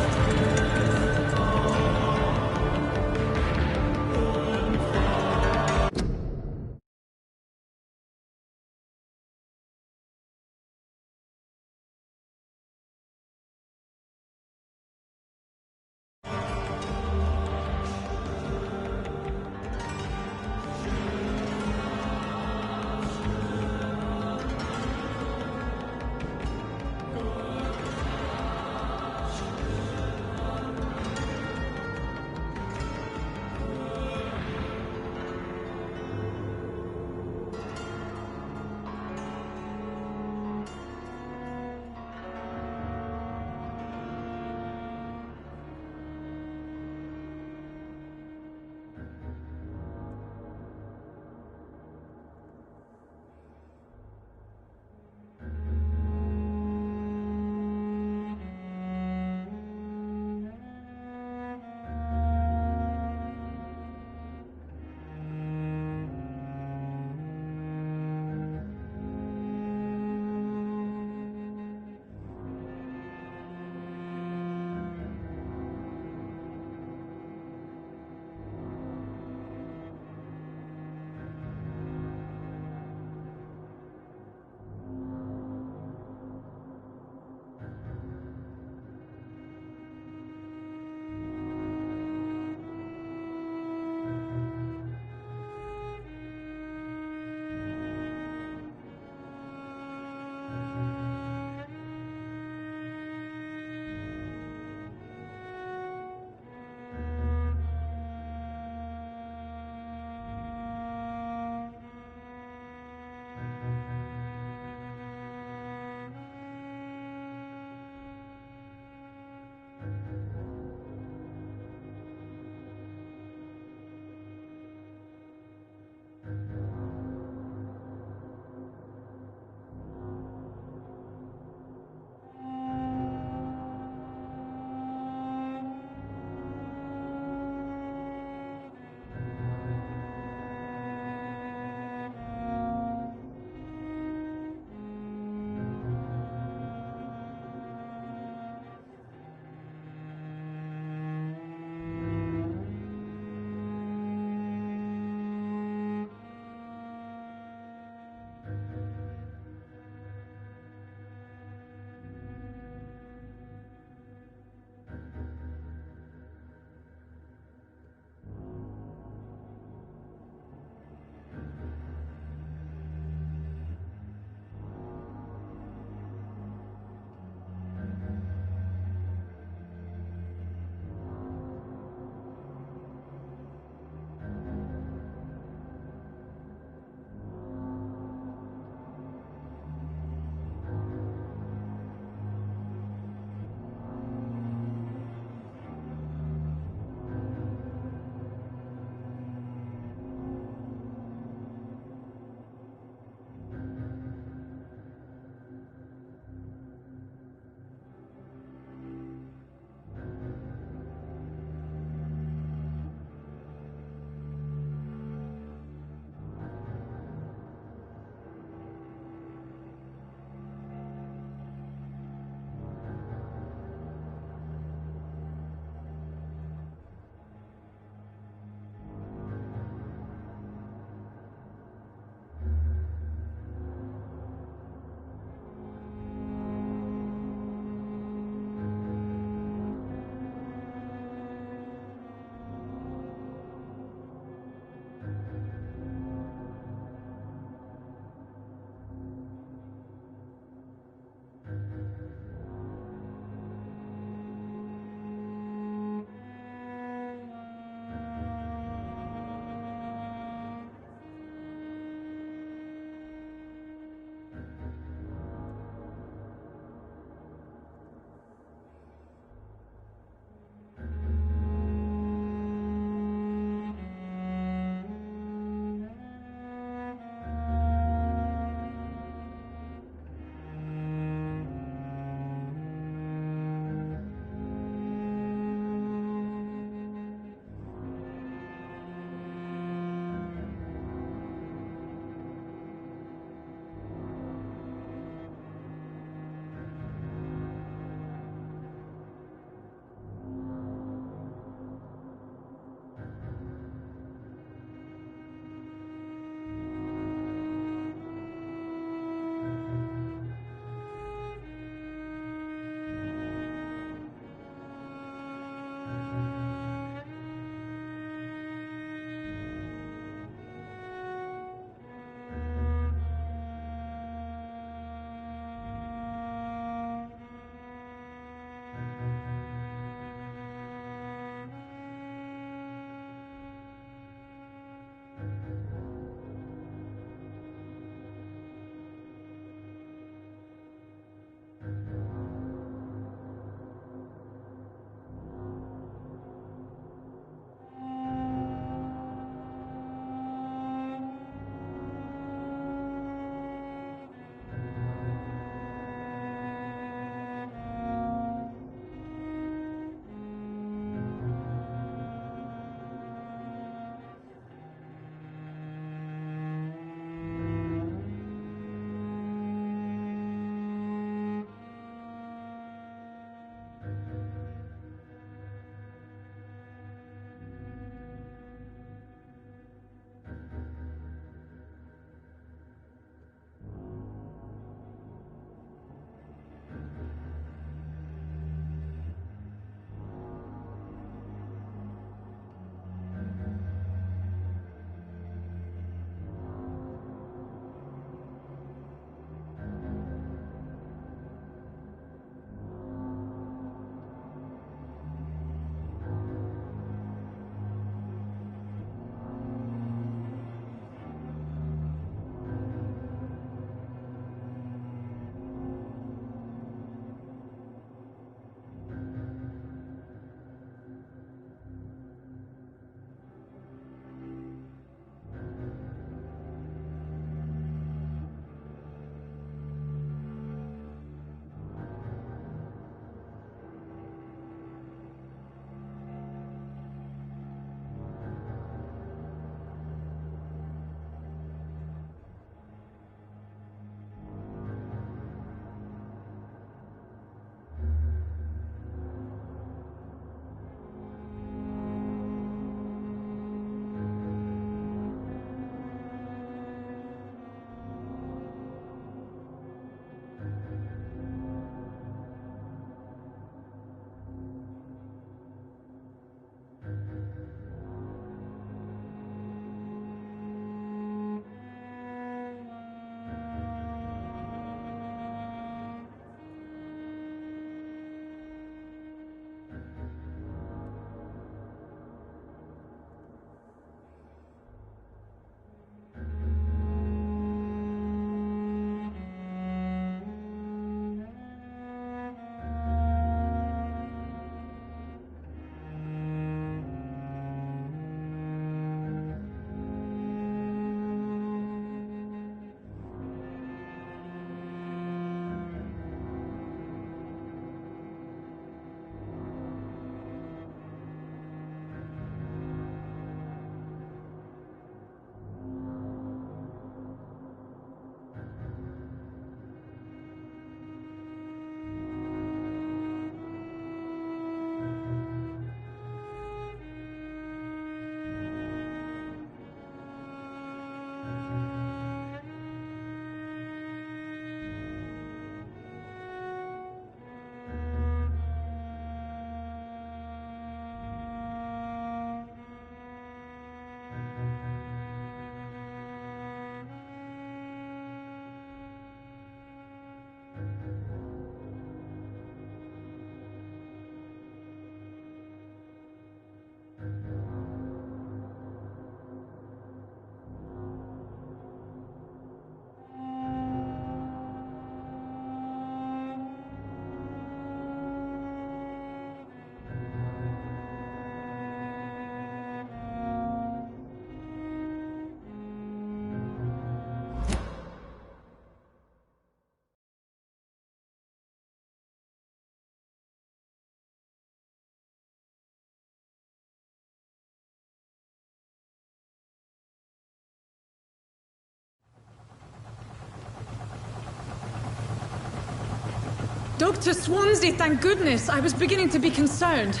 Dr. Swansea, thank goodness. I was beginning to be concerned.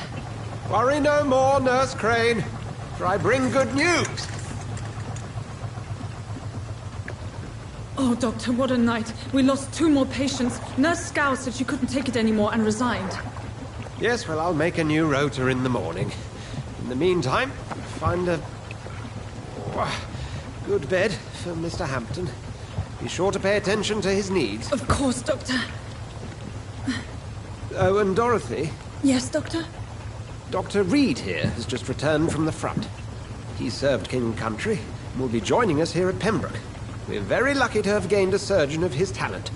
Worry no more, Nurse Crane, for I bring good news. Oh, Doctor, what a night. We lost 2 more patients. Nurse Scow said she couldn't take it anymore and resigned. Yes, well, I'll make a new rota in the morning. In the meantime, find a good bed for Mr. Hampton. Be sure to pay attention to his needs. Of course, Doctor. Oh, and Dorothy? Yes, Doctor? Dr. Reed here has just returned from the front. He served King and Country and will be joining us here at Pembroke. We're very lucky to have gained a surgeon of his talent,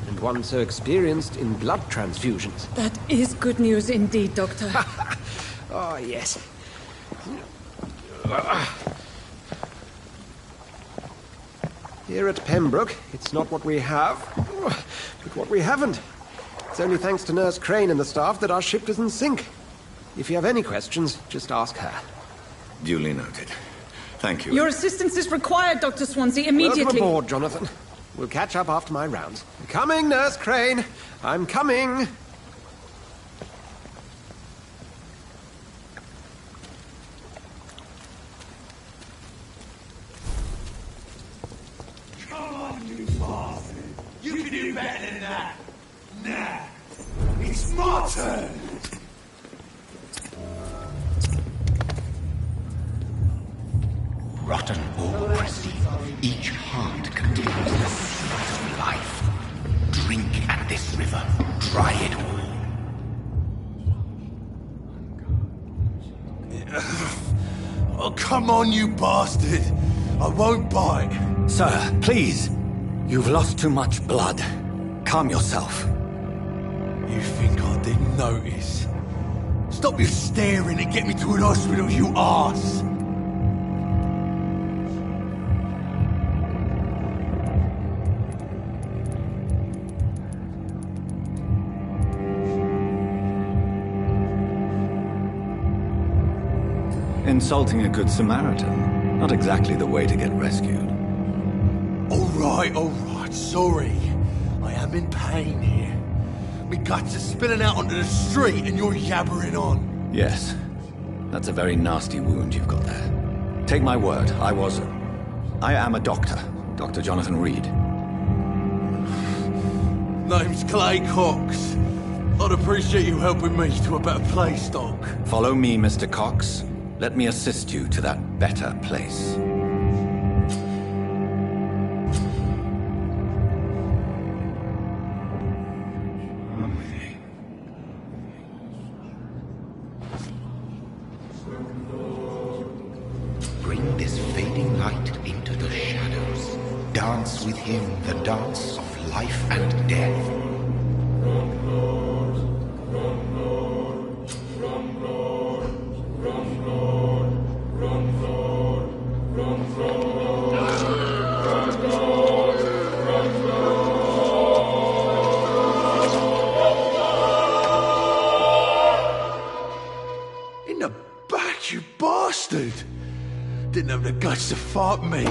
and one so experienced in blood transfusions. That is good news indeed, Doctor. Oh, yes. Here at Pembroke, it's not what we have, but what we haven't. It's only thanks to Nurse Crane and the staff that our ship doesn't sink. If you have any questions, just ask her. Duly noted. Thank you. Your assistance is required, Dr. Swansea, immediately. Welcome aboard, Jonathan. We'll catch up after my rounds. Coming, Nurse Crane. I'm coming. Come on, you bastard! You can do better than that! Nah! It's my turn! Rotten autocracy. Each heart contains the seed of life. Drink at this river. Try it all. Oh, come on, you bastard! I won't bite! Sir, please. You've lost too much blood. Calm yourself. You think I didn't notice? Stop your staring and get me to an hospital, you arse! Insulting a good Samaritan. Not exactly the way to get rescued. All right, sorry. I am in pain here. My guts are spilling out onto the street and you're yabbering on. Yes. That's a very nasty wound you've got there. Take my word, I am a doctor. Dr. Jonathan Reed. Name's Clay Cox. I'd appreciate you helping me to a better place, Doc. Follow me, Mr. Cox. Let me assist you to that better place. Bring this fading light into the shadows. Dance with him the dance of life and death. In the back, you bastard! Didn't have the guts to fight me.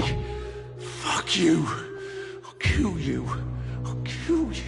Fuck you. I'll kill you. I'll kill you.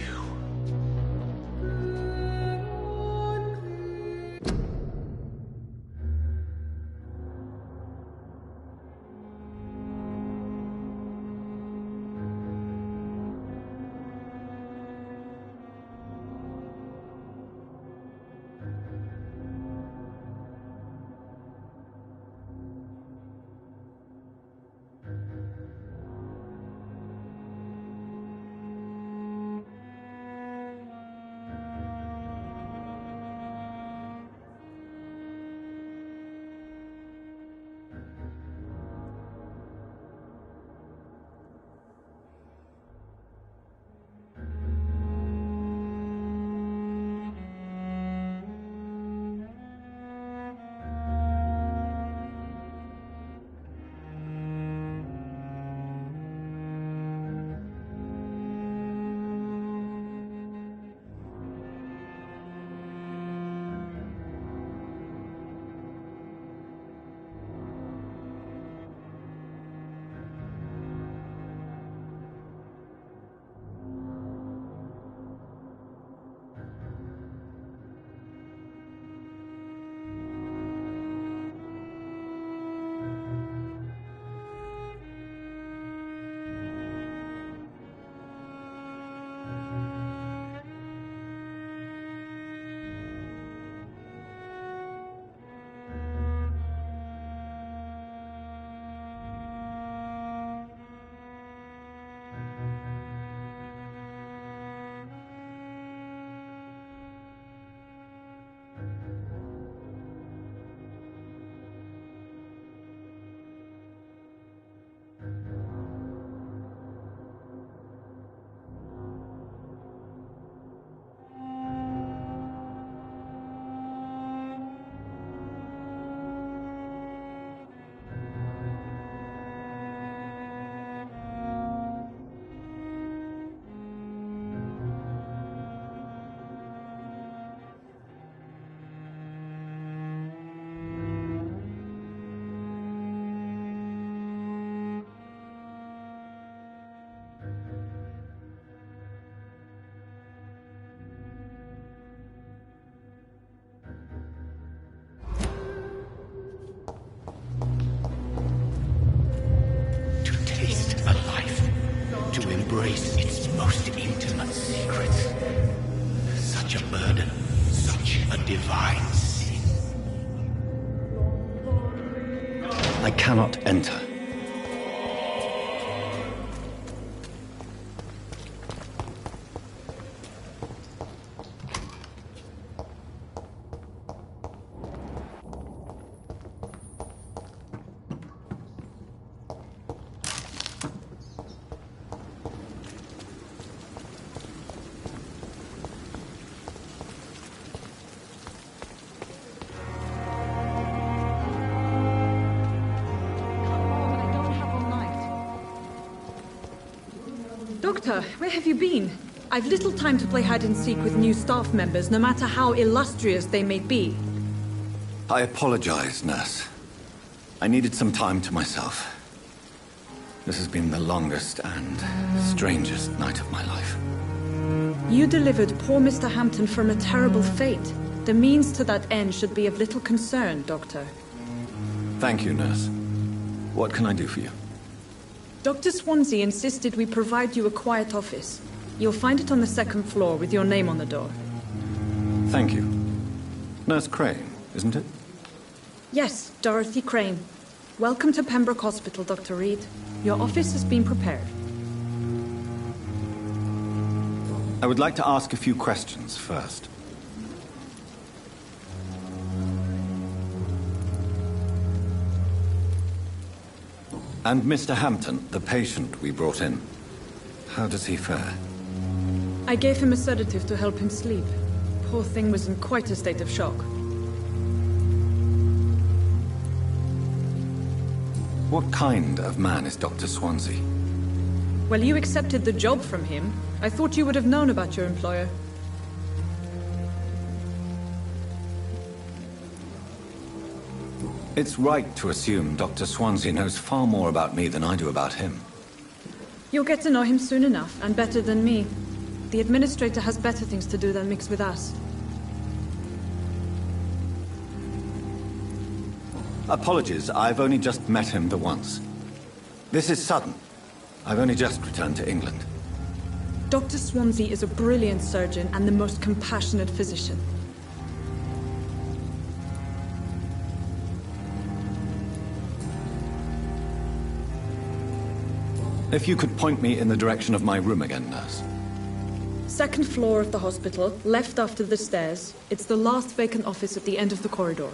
embrace its most intimate secrets. Such a burden, such a divine sin. I cannot enter. Doctor, where have you been? I've little time to play hide and seek with new staff members, no matter how illustrious they may be. I apologize, nurse. I needed some time to myself. This has been the longest and strangest night of my life. You delivered poor Mr. Hampton from a terrible fate. The means to that end should be of little concern, Doctor. Thank you, nurse. What can I do for you? Dr. Swansea insisted we provide you a quiet office. You'll find it on the second floor with your name on the door. Thank you. Nurse Crane, isn't it? Yes, Dorothy Crane. Welcome to Pembroke Hospital, Dr. Reed. Your office has been prepared. I would like to ask a few questions first. And Mr. Hampton, the patient we brought in, how does he fare? I gave him a sedative to help him sleep. Poor thing was in quite a state of shock. What kind of man is Dr. Swansea? Well, you accepted the job from him. I thought you would have known about your employer. It's right to assume Dr. Swansea knows far more about me than I do about him. You'll get to know him soon enough, and better than me. The administrator has better things to do than mix with us. Apologies, I've only just met him the once. This is sudden. I've only just returned to England. Dr. Swansea is a brilliant surgeon and the most compassionate physician. If you could point me in the direction of my room again, nurse. Second floor of the hospital, left after the stairs. It's the last vacant office at the end of the corridor.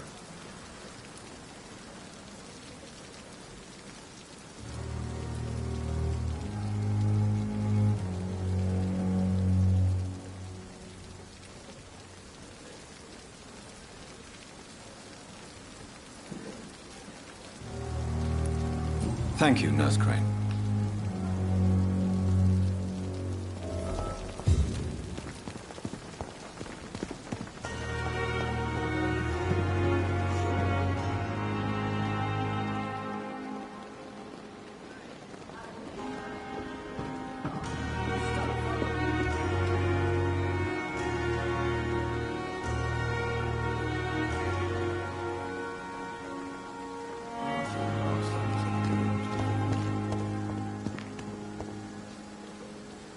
Thank you, Nurse Crane.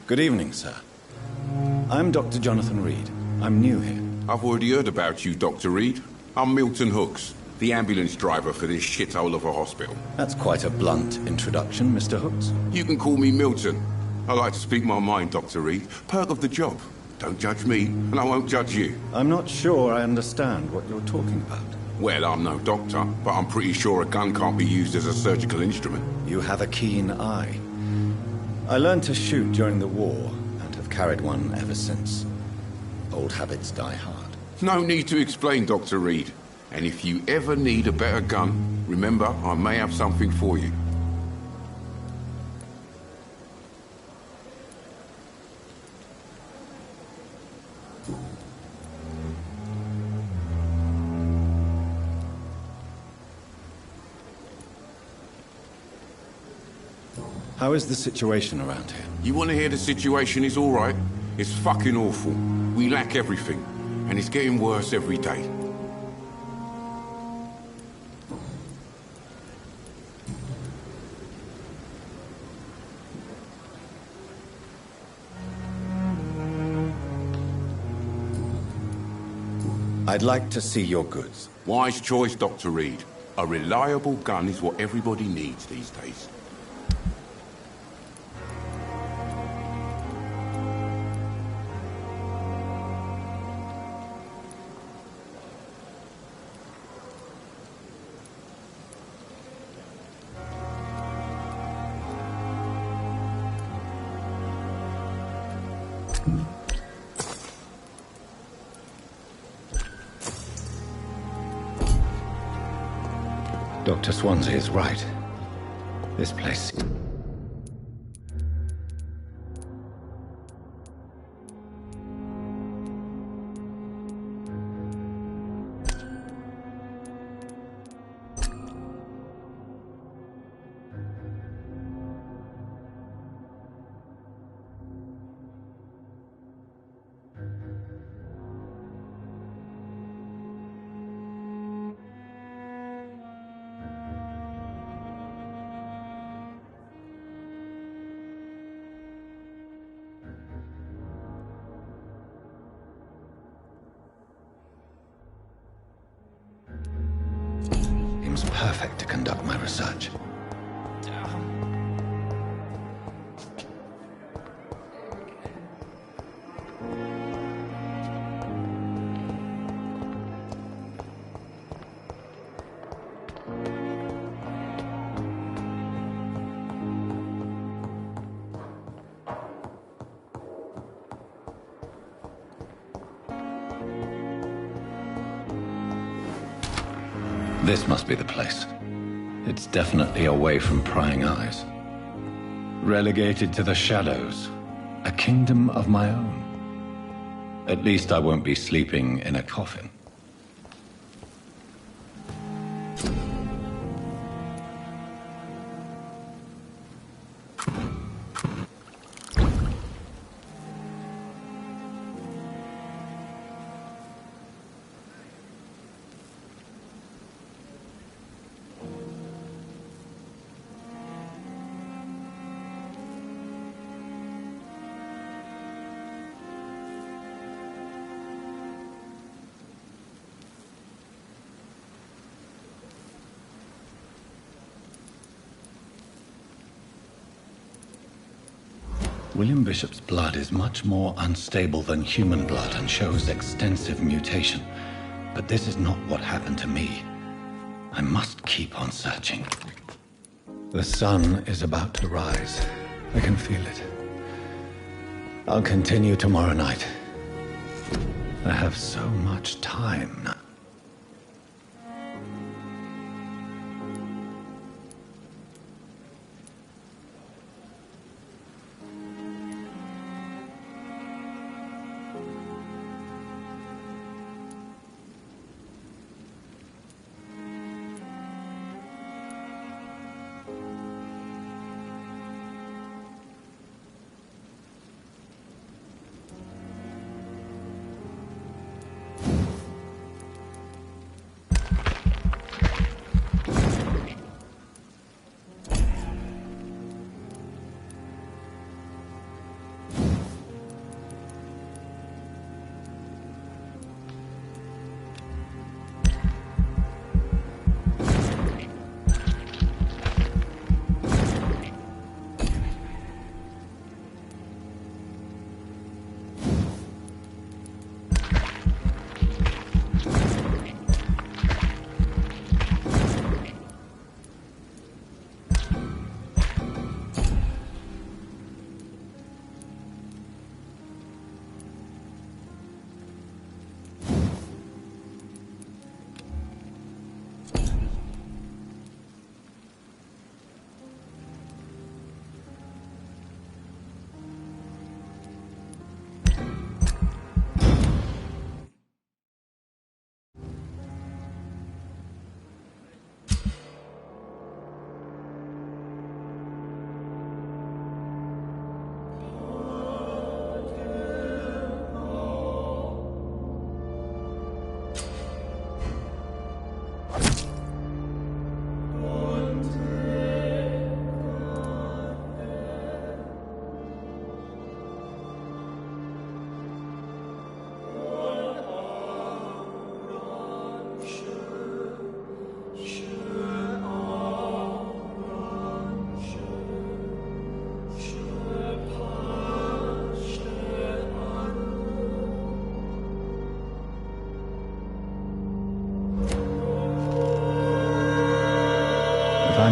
Good evening, sir. I'm Dr. Jonathan Reed. I'm new here. I've already heard about you, Dr. Reed. I'm Milton Hooks, the ambulance driver for this shithole of a hospital. That's quite a blunt introduction, Mr. Hooks. You can call me Milton. I like to speak my mind, Dr. Reed. Perk of the job. Don't judge me, and I won't judge you. I'm not sure I understand what you're talking about. Well, I'm no doctor, but I'm pretty sure a gun can't be used as a surgical instrument. You have a keen eye. I learned to shoot during the war, and have carried one ever since. Old habits die hard. No need to explain, Dr. Reed. And if you ever need a better gun, remember, I may have something for you. How is the situation around here? You want to hear the situation is all right? It's fucking awful. We lack everything, and it's getting worse every day. I'd like to see your goods. Wise choice, Dr. Reed. A reliable gun is what everybody needs these days. Dr. Swansea is right. This place... seems perfect to conduct my research. This must be the place. It's definitely away from prying eyes. Relegated to the shadows. A kingdom of my own. At least I won't be sleeping in a coffin. William Bishop's blood is much more unstable than human blood and shows extensive mutation. But this is not what happened to me. I must keep on searching. The sun is about to rise. I can feel it. I'll continue tomorrow night. I have so much time now.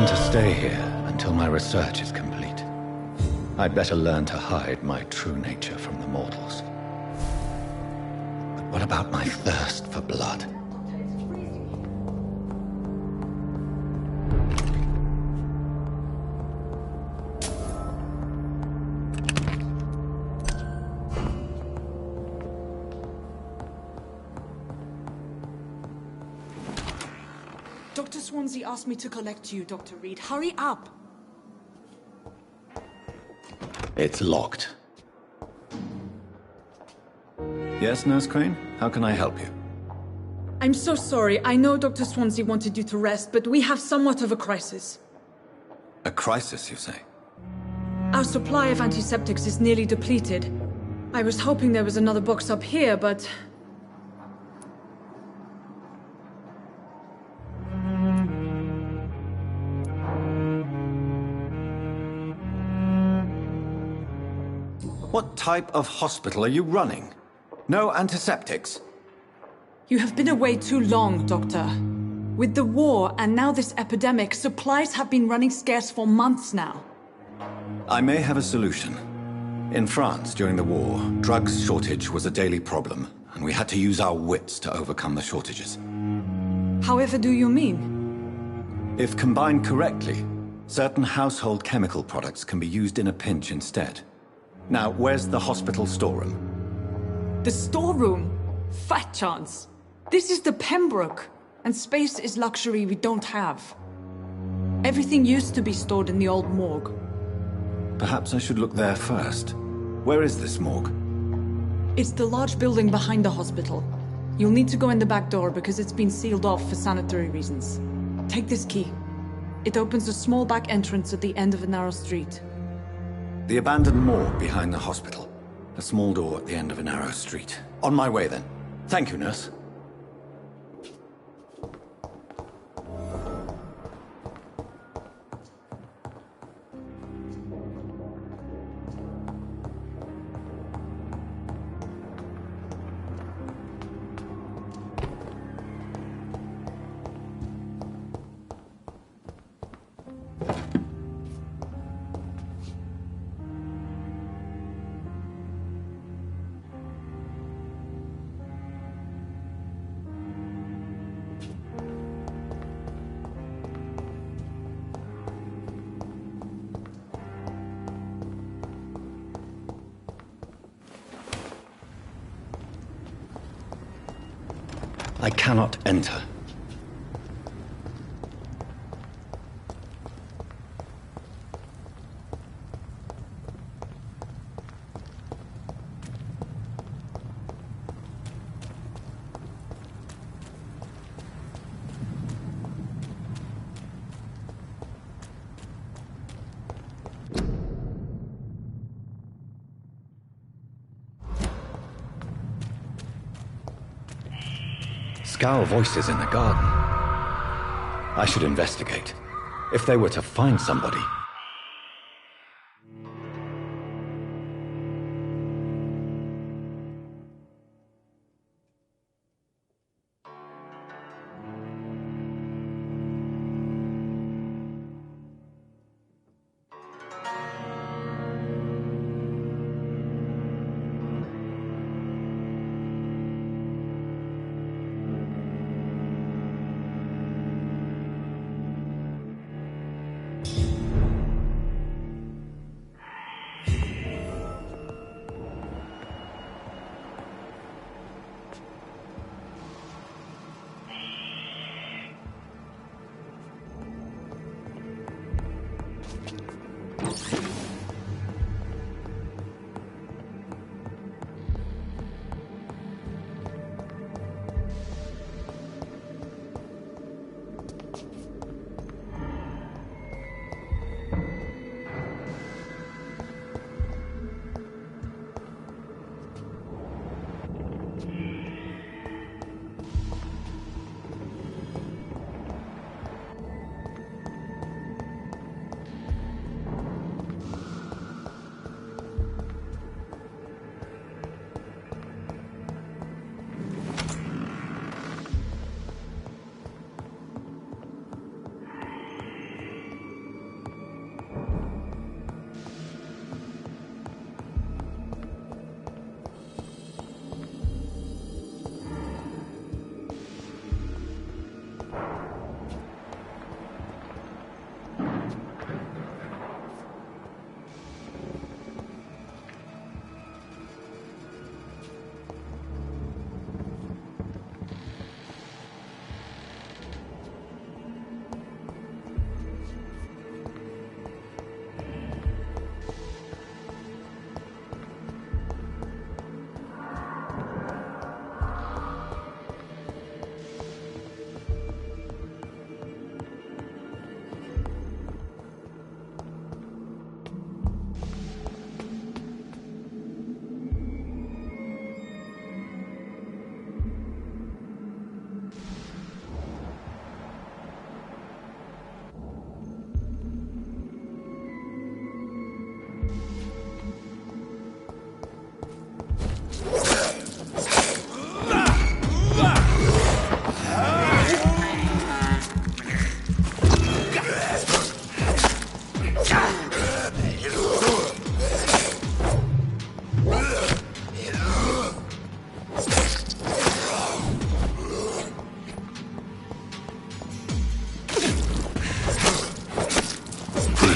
plan to stay here until my research is complete. I'd better learn to hide my true nature from the mortals. But what about my thirst for blood? Dr. Swansea asked me to collect you, Dr. Reed. Hurry up! It's locked. Yes, Nurse Crane? How can I help you? I'm so sorry. I know Dr. Swansea wanted you to rest, but we have somewhat of a crisis. A crisis, you say? Our supply of antiseptics is nearly depleted. I was hoping there was another box up here, but... What type of hospital are you running? No antiseptics? You have been away too long, Doctor. With the war and now this epidemic, supplies have been running scarce for months now. I may have a solution. In France, during the war, drugs shortage was a daily problem, and we had to use our wits to overcome the shortages. However do you mean? If combined correctly, certain household chemical products can be used in a pinch instead. Now, where's the hospital storeroom? The storeroom? Fat chance. This is the Pembroke, and space is luxury we don't have. Everything used to be stored in the old morgue. Perhaps I should look there first. Where is this morgue? It's the large building behind the hospital. You'll need to go in the back door because it's been sealed off for sanitary reasons. Take this key. It opens a small back entrance at the end of a narrow street. The abandoned morgue behind the hospital. A small door at the end of a narrow street. On my way, then. Thank you, nurse. I cannot enter. Scowl voices in the garden. I should investigate. If they were to find somebody...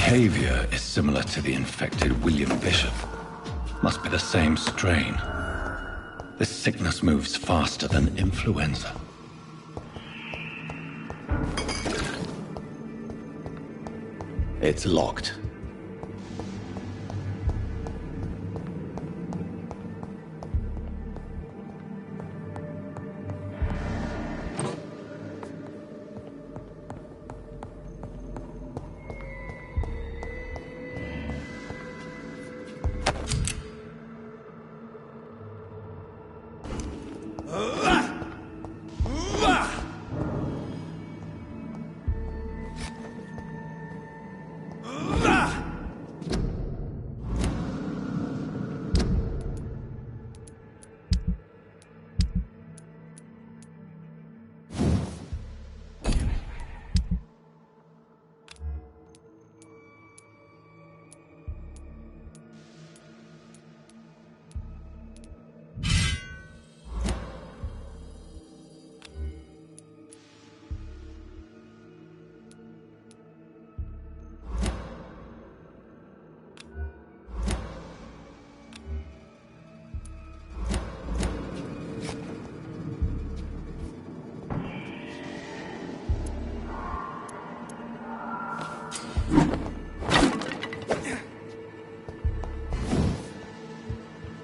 Behavior is similar to the infected William Bishop. Must be the same strain. This sickness moves faster than influenza. It's locked.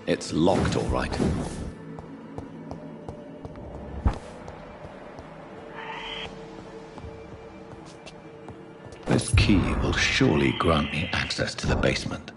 It's locked, all right. This key will surely grant me access to the basement.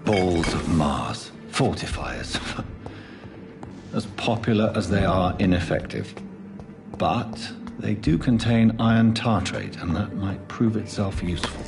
Balls of Mars, fortifiers. As popular as they are ineffective. But they do contain iron tartrate, and that might prove itself useful.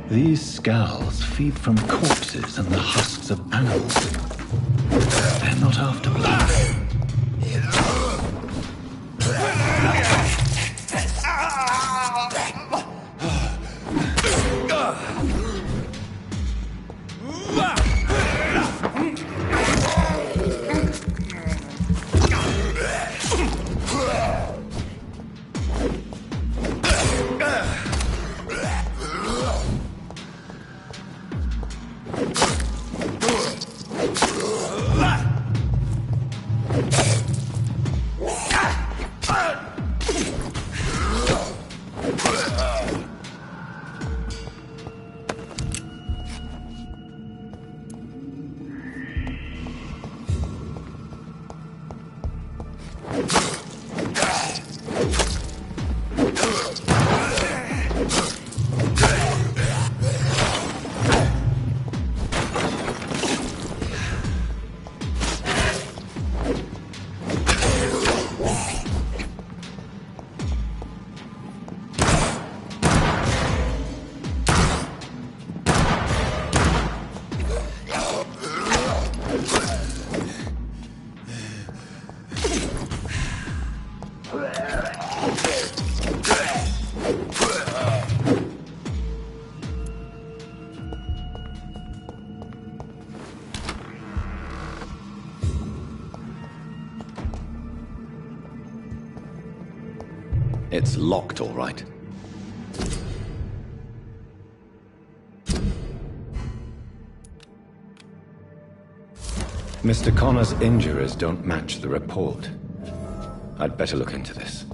These skulls feed from corpses and the husks of animals. They're not after blood. It's locked, all right. Mr. Connor's injuries don't match the report. I'd better look into this.